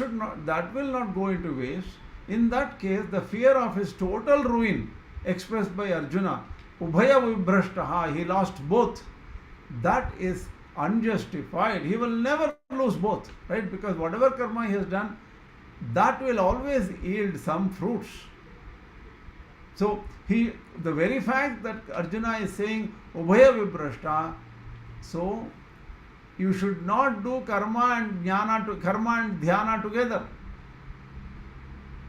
will not go into waste. In that case, the fear of his total ruin expressed by Arjuna, ubhaya vibhrashtaha, he lost both, that is unjustified. He will never lose both, right? Because whatever karma he has done, that will always yield some fruits. So the very fact that Arjuna is saying ubhaya vibhrashta, so you should not do karma and dhyana together.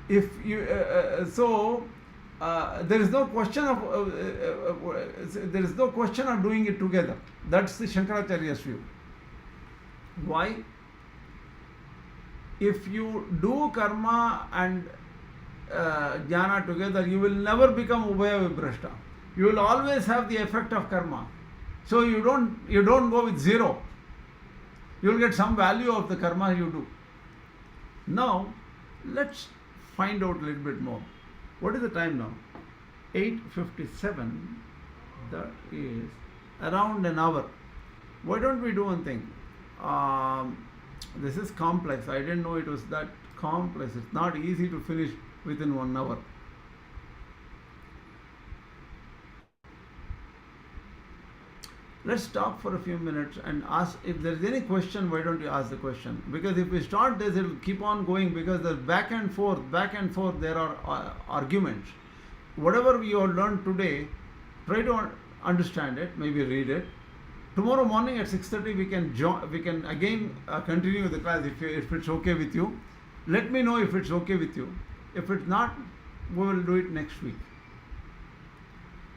If you there is no question of doing it together. That's the Shankaracharya's view. Why? If you do karma and jnana together, you will never become ubhaya vibhrashta. You will always have the effect of karma. So you don't go with zero. You will get some value of the karma you do. Now let's find out a little bit more. What is the time now? 8:57. That is around an hour. Why don't we do one thing? This is complex. I didn't know it was that complex. It's not easy to finish within 1 hour. Let's stop for a few minutes and ask if there is any question. Why don't you ask the question? Because if we start this, it will keep on going, because the back and forth, there are arguments. Whatever you have learned today, try to understand it, maybe read it. Tomorrow morning at 6:30 we can again continue the class if it's okay with you. Let me know if it's okay with you. If it's not, we will do it next week.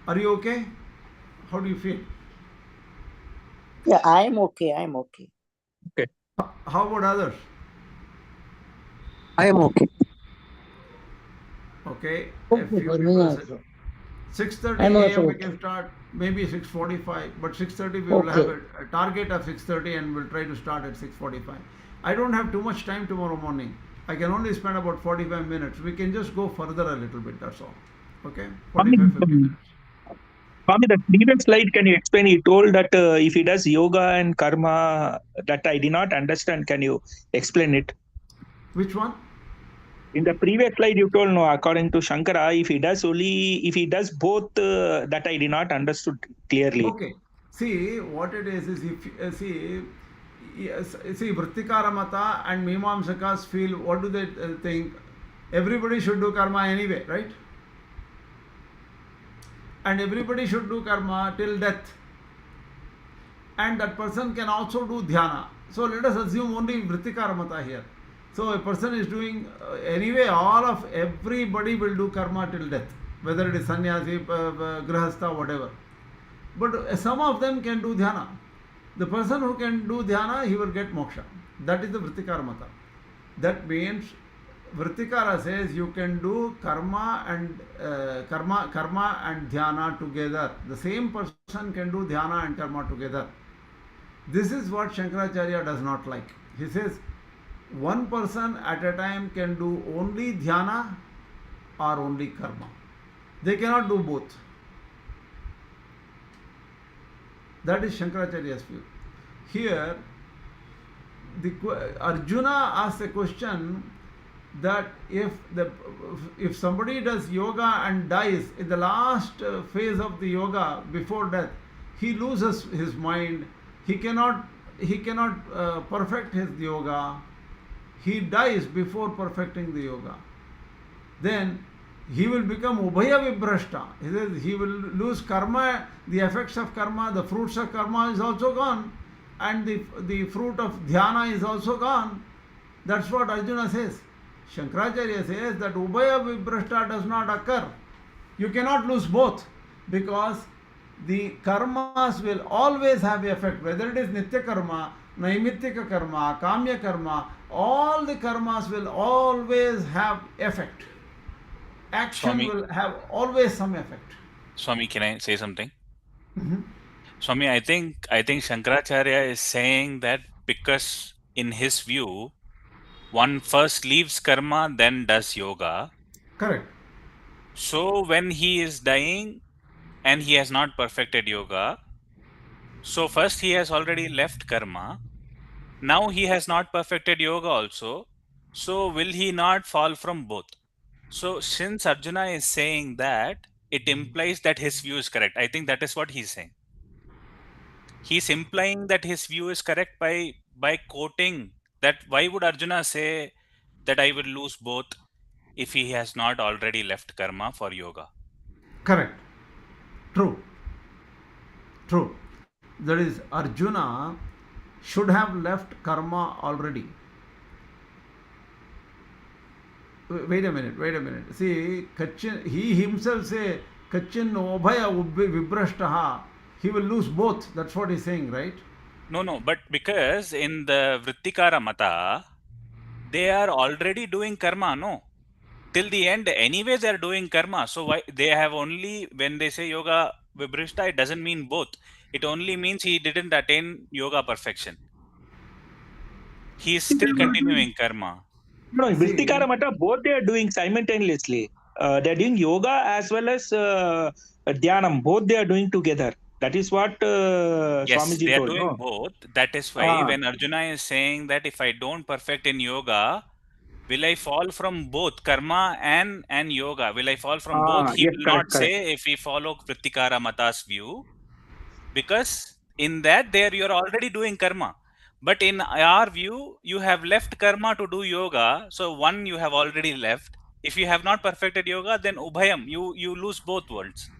Are you okay? How do you feel? Yeah, I'm okay. Okay. How about others? I am okay. Okay, a Okay, few for me people say also. 6:30 I'm also a.m. we okay. can start, maybe 6:45, but 6:30 we will have Okay. a target of 6:30 and we'll try to start at 6:45. I don't have too much time tomorrow morning. I can only spend about 45 minutes. We can just go further a little bit, that's all. Okay, Swami, 45-50 minutes. Swami, the previous slide, can you explain? He told that if he does yoga and karma, that I did not understand. Can you explain it? Which one? In the previous slide, you told no. According to Shankara, if he does both, that I did not understood clearly. Okay. See, what it is if yes, see, Vrittikara Mata and Mimamsakas feel, what do they think? Everybody should do karma anyway, right? And everybody should do karma till death. And that person can also do dhyana. So let us assume only Vrittikara Mata here. So a person is doing anyway, everybody will do karma till death, whether it is sannyasi, grahastha, whatever. But some of them can do dhyana. The person who can do dhyana, he will get moksha. That is the Vrittikara Mata. That means Vrittikara says you can do karma and dhyana together. The same person can do dhyana and karma together. This is what Shankaracharya does not like. He says one person at a time can do only dhyana or only karma. They cannot do both. That is Shankaracharya's view. Here, Arjuna asks a question that if somebody does yoga and dies in the last phase of the yoga before death, he loses his mind. He cannot perfect his yoga. He dies before perfecting the yoga. Then he will become ubhaya vibrashta. He says he will lose karma, the effects of karma, the fruits of karma is also gone, and the fruit of dhyana is also gone. That's what Arjuna says. Shankaracharya says that ubhaya vibrashta does not occur. You cannot lose both, because the karmas will always have effect, whether it is nitya karma, naimittika karma, kamya karma, all the karmas will always have effect. Action Swami, will have always some effect. Swami, can I say something? Mhm. Swami, I think Shankaracharya is saying that because in his view, one first leaves karma, then does yoga. Correct. So when he is dying and he has not perfected yoga, so first he has already left karma. Now he has not perfected yoga also. So will he not fall from both? So since Arjuna is saying that, it implies that his view is correct. I think that is what he's saying. He's implying that his view is correct by quoting that. Why would Arjuna say that I will lose both if he has not already left karma for yoga? Correct. True. True. That is, Arjuna should have left karma already. Wait a minute. See, Kachin, he himself say, Kachin obhaya vibrashtaha. He will lose both. That's what he's saying, right? No, but because in the Vrittikara Mata, they are already doing karma, no? Till the end, anyway, they are doing karma. So why they have only, when they say yoga vibrishta, it doesn't mean both. It only means he didn't attain yoga perfection. He is still continuing karma. No, in See, Vrittikara Mata, both they are doing simultaneously. They're doing yoga as well as dhyanam. Both they are doing together. That is what Yes, Swamiji they are told, doing no? both. That is why Ah, when Arjuna is saying that if I don't perfect in yoga, will I fall from both karma and yoga? Will I fall from both? He yes, will not correct, correct. say if we follow Vrittikara Mata's view, because in that there you are already doing karma. But in our view, you have left karma to do yoga. So one you have already left. If you have not perfected yoga, then ubhayam, you lose both worlds.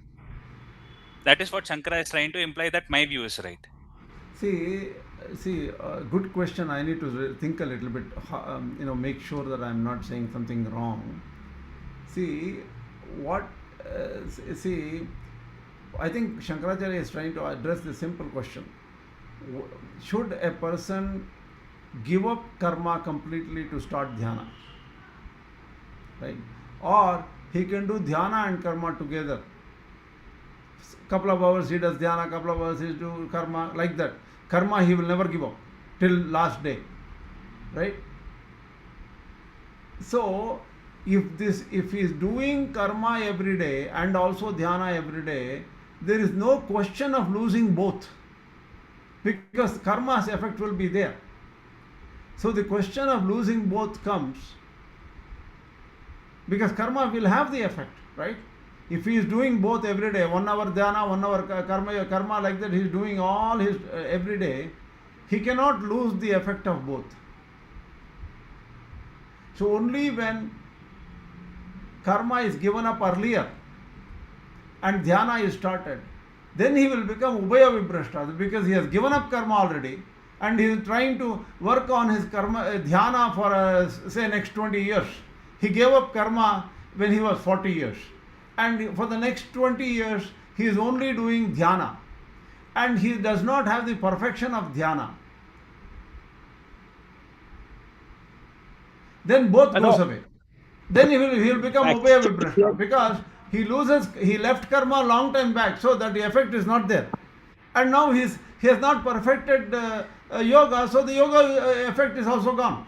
That is what Shankara is trying to imply, that my view is right. see, good question. I need to think a little bit, make sure that I'm not saying something wrong. See, what, see, I think Shankaracharya is trying to address the simple question. Should a person give up karma completely to start dhyana? right? Or he can do dhyana and karma together. Couple of hours he does dhyana, couple of hours he do karma, like that. Karma he will never give up till last day, right? So if he is doing karma every day and also dhyana every day, there is no question of losing both, because karma's effect will be there. So the question of losing both comes because karma will have the effect, right? If he is doing both every day, 1 hour dhyana, 1 hour karma like that, he is doing all his every day, he cannot lose the effect of both. So only when karma is given up earlier and dhyana is started, then he will become ubhaya vibrashta, because he has given up karma already and he is trying to work on his karma dhyana for say next 20 years. He gave up karma when he was 40 years, and for the next 20 years he is only doing dhyana, and he does not have the perfection of dhyana. Then both goes away. Then he will become ubhaya vibrashta, because he left karma long time back, so that the effect is not there, and now he has not perfected yoga, so the yoga effect is also gone.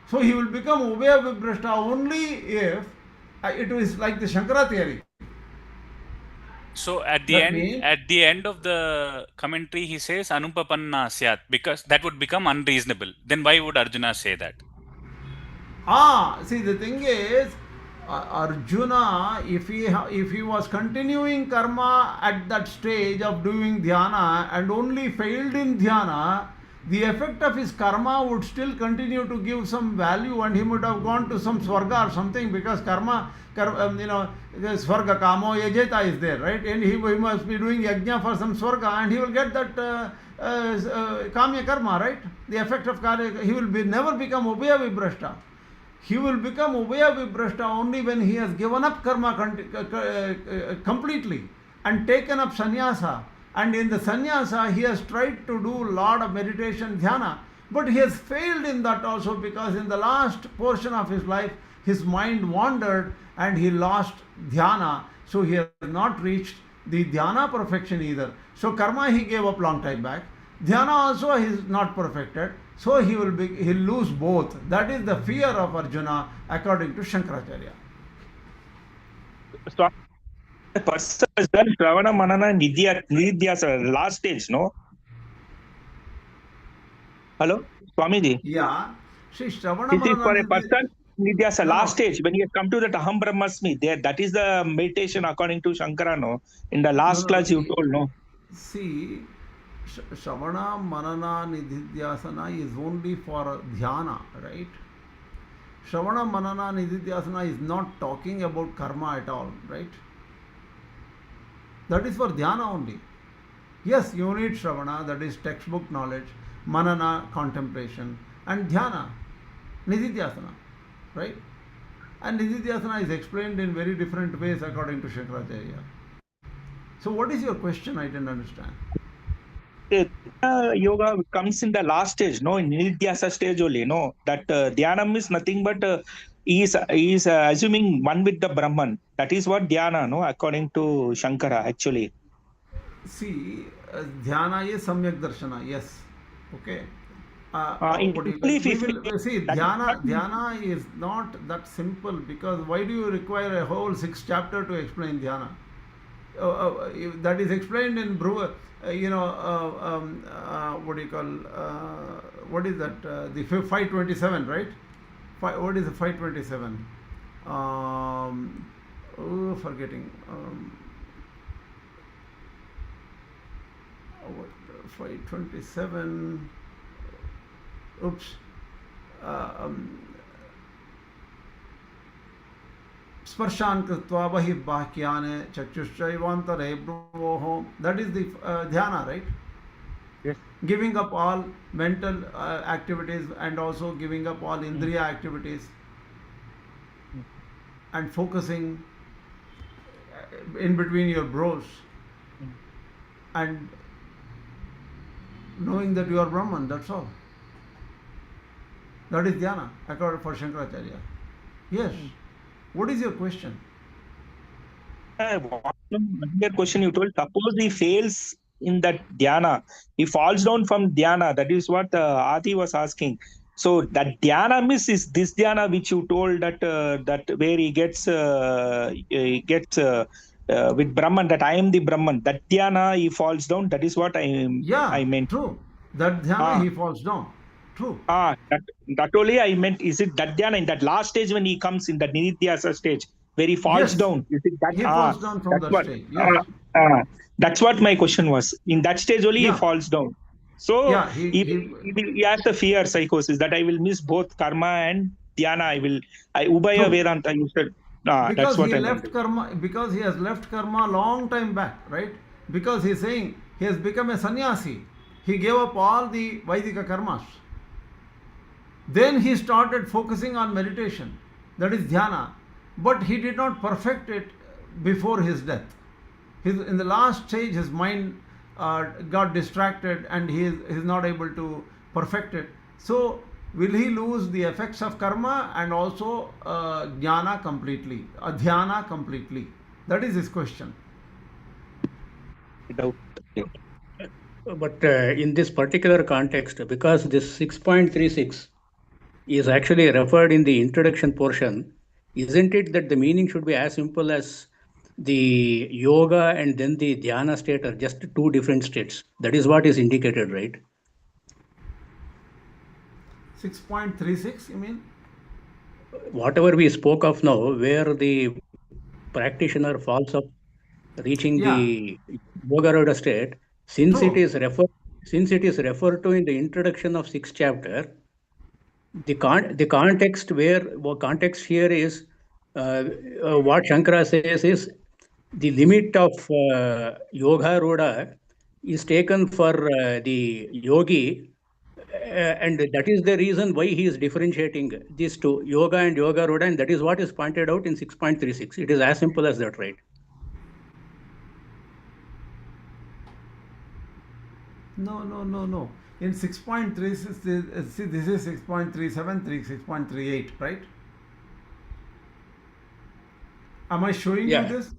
So he will become ubhaya vibrashta only if it is like the Shankara theory. So at the That end, means- at the end of the commentary, he says anupapanna syat, because that would become unreasonable. Then why would Arjuna say that? See, the thing is, Arjuna, if he was continuing karma at that stage of doing dhyana and only failed in dhyana, the effect of his karma would still continue to give some value, and he would have gone to some swarga or something, because karma swarga kamo yajeta is there, right? And he must be doing yajna for some swarga, and he will get that kamya karma, right? The effect of karma, he will never become ubhaya vibrashta. He will become ubhaya vibrashta only when he has given up karma completely and taken up sannyasa. And in the sannyasa, he has tried to do a lot of meditation, dhyana, but he has failed in that also, because in the last portion of his life, his mind wandered and he lost dhyana. So he has not reached the dhyana perfection either. So karma he gave up long time back. Dhyana also he is not perfected. So he'll lose both. That is the fear of Arjuna, according to Shankaracharya. So, the person has done Shravana, Manana, Nidhyasa, last stage, no? Hello, Swamiji. Yeah. See, Shravana This is for a Manana person, Nidhyasa, No, last no. stage, when he has come to that Aham Brahmasmi, there, that is the meditation according to Shankara, no? In the last class you told, no? See, Shravana, Manana, Nididhyasana is only for dhyana, right? Shravana, Manana, Nididhyasana is not talking about karma at all, right? That is for dhyana only. Yes, you need Shravana, that is textbook knowledge, Manana, contemplation, and dhyana, Nididhyasana, right? And Nididhyasana is explained in very different ways according to Shankaracharya. So what is your question? I didn't understand. Yoga comes in the last stage, no, in Nidhyasa stage only, no. That Dhyanam is nothing but he is assuming one with the Brahman. That is what Dhyana, no, according to Shankara, actually. See, dhyana is samyak darshana, yes. Okay. See, dhyana is not that simple, because why do you require a whole 6 chapter to explain dhyana? That is explained in what do you call, what is that? The 527, right? What is the 527? Forgetting. 527. Oops. Sparshan कृत्वा बहिः बाह्याने चक्षुश्चैवान्तरे भ्रुवोः. That is the dhyana, right? Yes. Giving up all mental activities and also giving up all indriya activities and focusing in between your brows and knowing that you are Brahman, that's all. That is dhyana, according for Shankaracharya. Yes. What is your question? Earlier question you told, suppose he fails in that dhyana, he falls down from dhyana. That is what Adi was asking. So that dhyana miss is this dhyana which you told that where he gets with Brahman, that I am the Brahman. That dhyana he falls down. That is what Yeah, I meant. true. That dhyana Ah, he falls down. True. that only I meant. Is it that dhyana in that last stage when he comes in that nidhyasa stage where he falls Yes, down? Is it that? he falls down from That's that what. stage. Yes. Uh, uh, that's what my question was. In that stage only he Yeah. falls down. So Yeah. he has the fear psychosis that I will miss both karma and dhyana. I Ubaya True. Vedanta. You said. That's Because what he I meant. left karma, because he has left karma long time back, right? Because he's saying he has become a sannyasi. He gave up all the Vaidika karmas. Then he started focusing on meditation, that is dhyana, but he did not perfect it before his death. In the last stage, his mind got distracted and he is not able to perfect it. So, will he lose the effects of karma and also jnana completely, dhyana completely? That is his question. Doubt. But in this particular context, because this 6.36 is actually referred in the introduction portion, isn't it that the meaning should be as simple as the yoga and then the dhyana state are just two different states? That is what is indicated, right? 6.36, you mean? Whatever we spoke of now, where the practitioner falls up reaching Yeah, the Bhagavad state, since it true. is referred to in the introduction of sixth chapter, the context here is what Shankara says is the limit of yoga rhoda is taken for the yogi, and that is the reason why he is differentiating these two, yoga and yoga rhoda, and that is what is pointed out in 6.36. It is as simple as that, right? No. In 6.36, see, this is 6.37, 6.38, right? Am I showing you Yeah. this?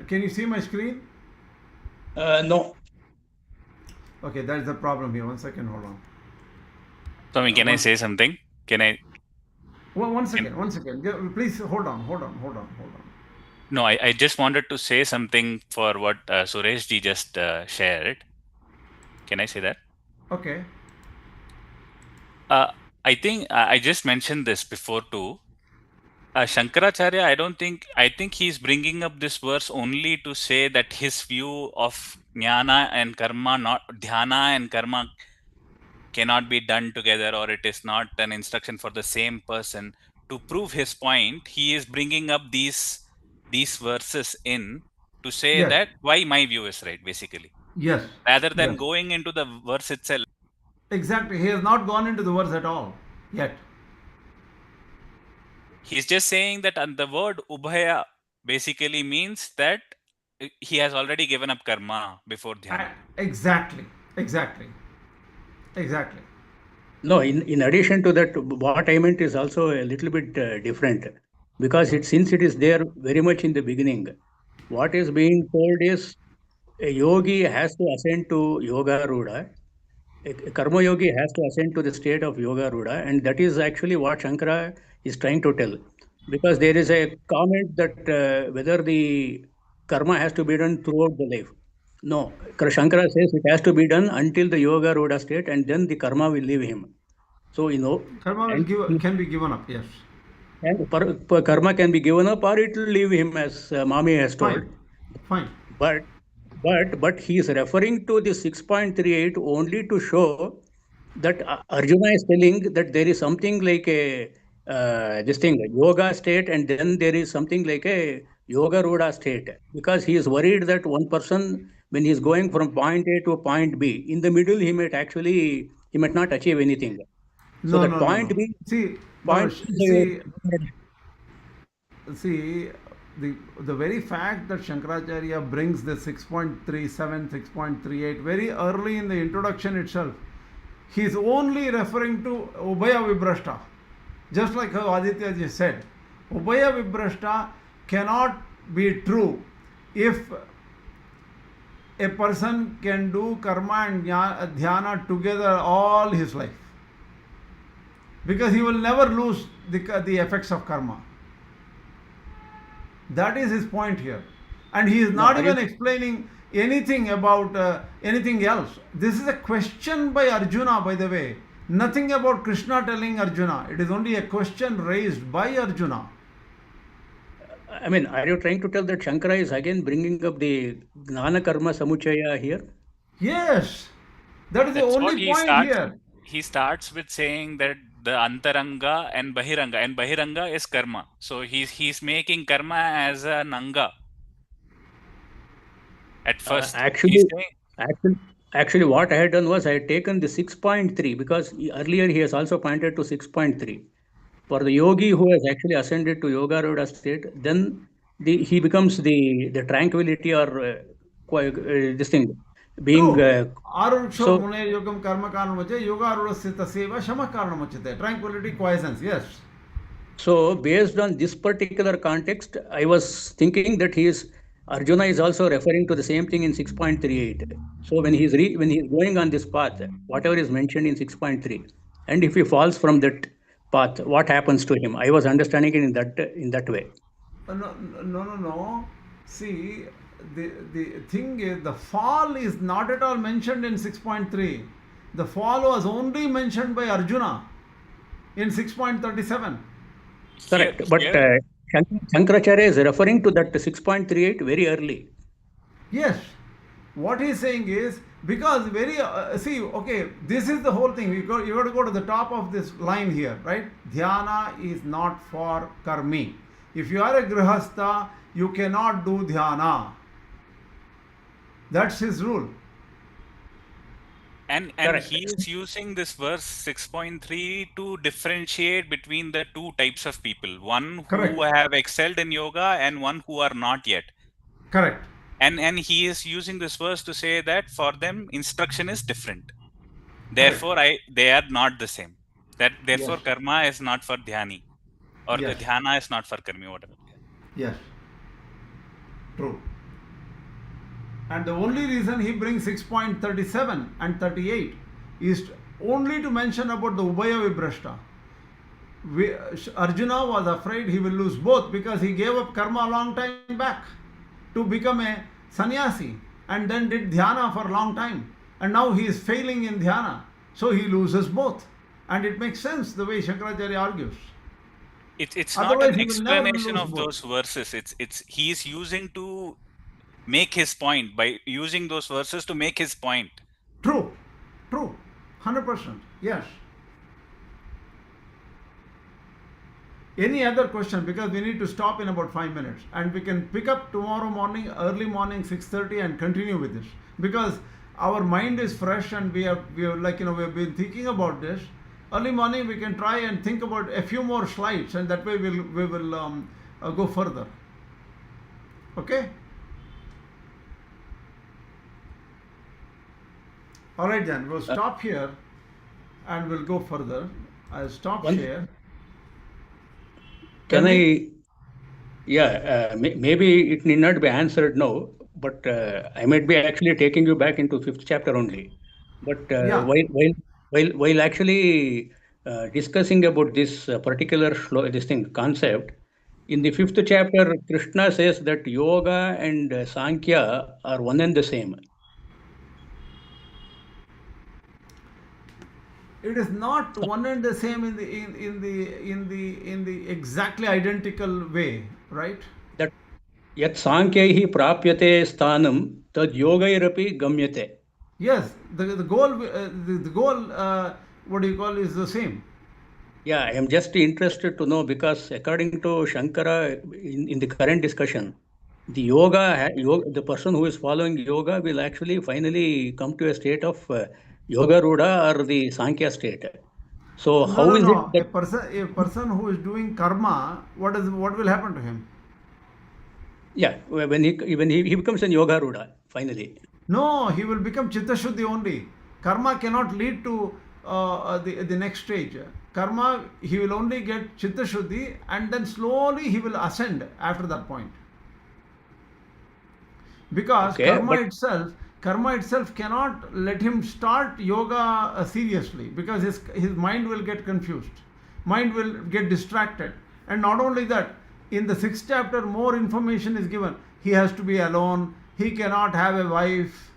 Can you see my screen? No. Okay, that is the problem here. 1 second, hold on. Swami, can I say something? Can I? One second. Please hold on. No, I just wanted to say something for what Suresh ji just shared. Can I say that? Okay. I think I just mentioned this before too. Shankaracharya, I think he's bringing up this verse only to say that his view of jnana and karma, not dhyana and karma, cannot be done together, or it is not an instruction for the same person. To prove his point, he is bringing up these verses in to say Yes. that why my view is right, basically, Yes. rather than Yes. going into the verse itself. Exactly. He has not gone into the verse at all yet. He's just saying that, and the word ubhaya basically means that he has already given up karma before dhyana. Exactly. No, in addition to that, what I meant is also a little bit different, because since it is there very much in the beginning, what is being told is a yogi has to ascend to yoga rudha, a karma yogi has to ascend to the state of yoga rudha, and that is actually what Shankara is trying to tell. Because there is a comment that whether the karma has to be done throughout the life. No, Shankara says it has to be done until the yoga rudha state, and then the karma will leave him. So, Karma and, can be given up. Yes. and karma can be given up or it will leave him, as Mami has told. Fine. But he is referring to the 6.38 only to show that Arjuna is telling that there is something like a this thing, yoga state, and then there is something like a yoga rudha state, because he is worried that one person, when he is going from point A to point B, in the middle he might not achieve anything. So No. that point B, See, point see, the very fact that Shankaracharya brings the 6.37, 6.38 very early in the introduction itself, he is only referring to Ubhaya Vibrashta. Just like how Aditya ji said, Ubhaya Vibrashta cannot be true if a person can do karma and dhyana together all his life. Because he will never lose the effects of karma. That is his point here. And he is not even explaining anything about anything else. This is a question by Arjuna, by the way. Nothing about Krishna telling Arjuna. It is only a question raised by Arjuna. I mean, are you trying to tell that Shankara is again bringing up the Gnana Karma Samuchaya here? Yes. That is That's the what only point here. He starts with saying that the Antaranga and Bahiranga is karma. So he's making karma as an anga. At first, he's saying, Actually, what I had done was I had taken the 6.3 because earlier he has also pointed to 6.3. For the yogi who has actually ascended to Yogaruda state, then he becomes the tranquility or this thing being. True. Arurksha So, Mune Yogam Karma Karanamachyate, Yoga Arurasita Seva Shama Karanamachyate. Tranquility, quiescence, yes. so based on this particular context, I was thinking that Arjuna is also referring to the same thing in 6.38. So when he's going on this path, whatever is mentioned in 6.3, and if he falls from that path, what happens to him? I was understanding it in that way. No. See, the thing is, the fall is not at all mentioned in 6.3. The fall was only mentioned by Arjuna in 6.37. Correct. But Shankaracharya is referring to that 6.38 very early. Yes. What he is saying is, because this is the whole thing. You got to go to the top of this line here, right? Dhyana is not for karmi. If you are a grihastha, you cannot do dhyana. That's his rule. and he is using this verse 6.3 to differentiate between the two types of people. One who have excelled in yoga and one who are not yet. Correct. And he is using this verse to say that for them instruction is different. Therefore, they are not the same. Therefore, karma is not for dhyani, or the dhyana is not for karmi, whatever. Yes. True. And the only reason he brings 6.37 and 38 is only to mention about the Ubhaya Vibrashta. Arjuna was afraid he will lose both because he gave up karma a long time back to become a sannyasi and then did dhyana for a long time. And now he is failing in dhyana. So he loses both. And it makes sense the way Shankaracharya argues. It's not an explanation of those verses. He is using to make his point by using those verses to make his point. True. 100%. Yes. Any other question? Because we need to stop in about 5 minutes and we can pick up tomorrow morning, early morning, 6:30 and continue with this. Because our mind is fresh and we have been thinking about this. Early morning we can try and think about a few more slides and that way we will go further. Okay? Alright then, we'll stop here and we'll go further. I'll stop share. Can I? Yeah, maybe it need not be answered now, but I might be actually taking you back into 5th chapter only. But while actually discussing about this particular concept, in the 5th chapter, Krishna says that yoga and Sankhya are one and the same. It is not one and the same in the exactly identical way, right? That yat Sankhyahi prapyate sthanam tad yogairapi gamyate. Yes, the goal what do you call is the same. Yeah, I am just interested to know because according to Shankara in the current discussion, the the person who is following yoga will actually finally come to a state of Yogaruda or the Sankhya state. So how is it that a person who is doing karma, what will happen to him? Yeah, when he becomes an Yogaruda finally. No, he will become Chitta Shuddhi only. Karma cannot lead to the next stage. karma, he will only get chitta shuddhi, and then slowly he will ascend after that point. Because Okay, but karma itself cannot let him start yoga seriously, because his mind will get confused, mind will get distracted. And not only that, in the 6th chapter more information is given. He has to be alone, he cannot have a wife,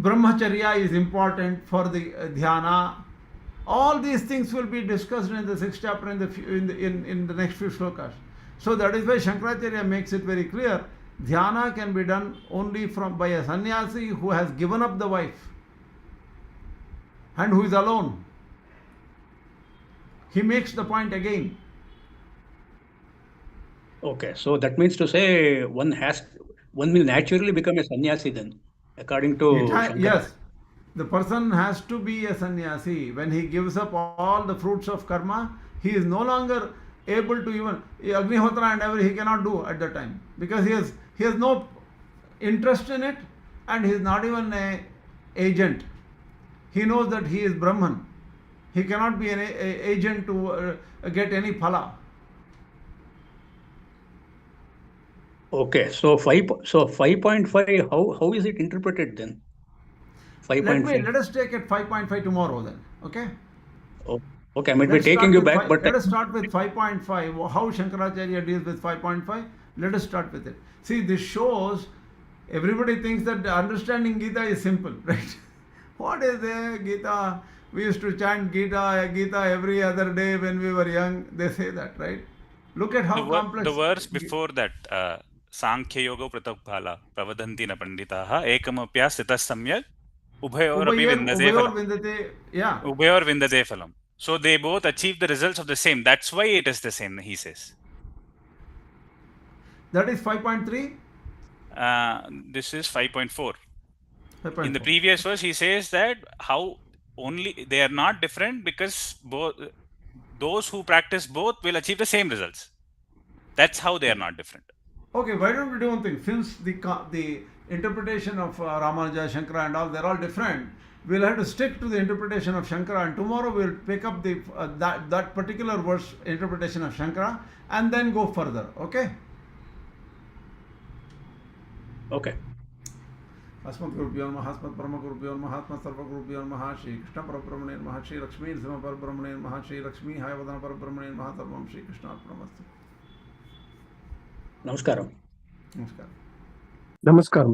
brahmacharya is important for the dhyana. All these things will be discussed in the 6th chapter in the next few shlokas. So that is why Shankaracharya makes it very clear, dhyana can be done only by a sannyasi who has given up the wife and who is alone. He makes the point again. okay, so that means to say one will naturally become a sannyasi then, according to Shankara. Yes, the person has to be a sannyasi. When he gives up all the fruits of karma, he is no longer able to even Agnihotra and everything he cannot do at that time, because he has no interest in it, and he is not even an agent. He knows that he is Brahman. He cannot be an agent to get any phala. Okay, so 5.5, how is it interpreted then? 5.5. Let us take it 5.5 tomorrow then. Okay. Oh, okay, I might be taking you back, but let us start with 5.5. How Shankaracharya deals with 5.5. Let us start with it. See, this shows everybody thinks that understanding Gita is simple, right? What is the Gita? We used to chant Gita every other day when we were young. They say that, right? Look at how complex. The verse before that, Sankhya Yoga Pratabhala Pravadanti na Panditaha Ekamapya Sthita Samyak Ubhayorapi Vindate Yeah. Ubhayor Vindate Phalam. So they both achieve the results of the same. That's why it is the same, he says. That is 5.3. This is 5.4. In the previous verse, he says that how only they are not different because both those who practice both will achieve the same results. That's how they are not different. Okay, why don't we do one thing? Since the interpretation of Ramanuja, Shankara and all, they're all different, we'll have to stick to the interpretation of Shankara, and tomorrow we'll pick up the that particular verse interpretation of Shankara and then go further. Okay? Okay. अस्मद्गुरुभ्यो नमः अस्मत्परमगुरुभ्यो नमः अस्मत्सर्वगुरुभ्यो नमः श्री कृष्ण परब्रह्मणे नमः श्री लक्ष्मी नृसिंह परब्रह्मणे नमः श्री लक्ष्मी हायवदन परब्रह्मणे नमः सर्वं Shri कृष्णार्पणमस्तु Namaskaram. नमस्कार नमस्कार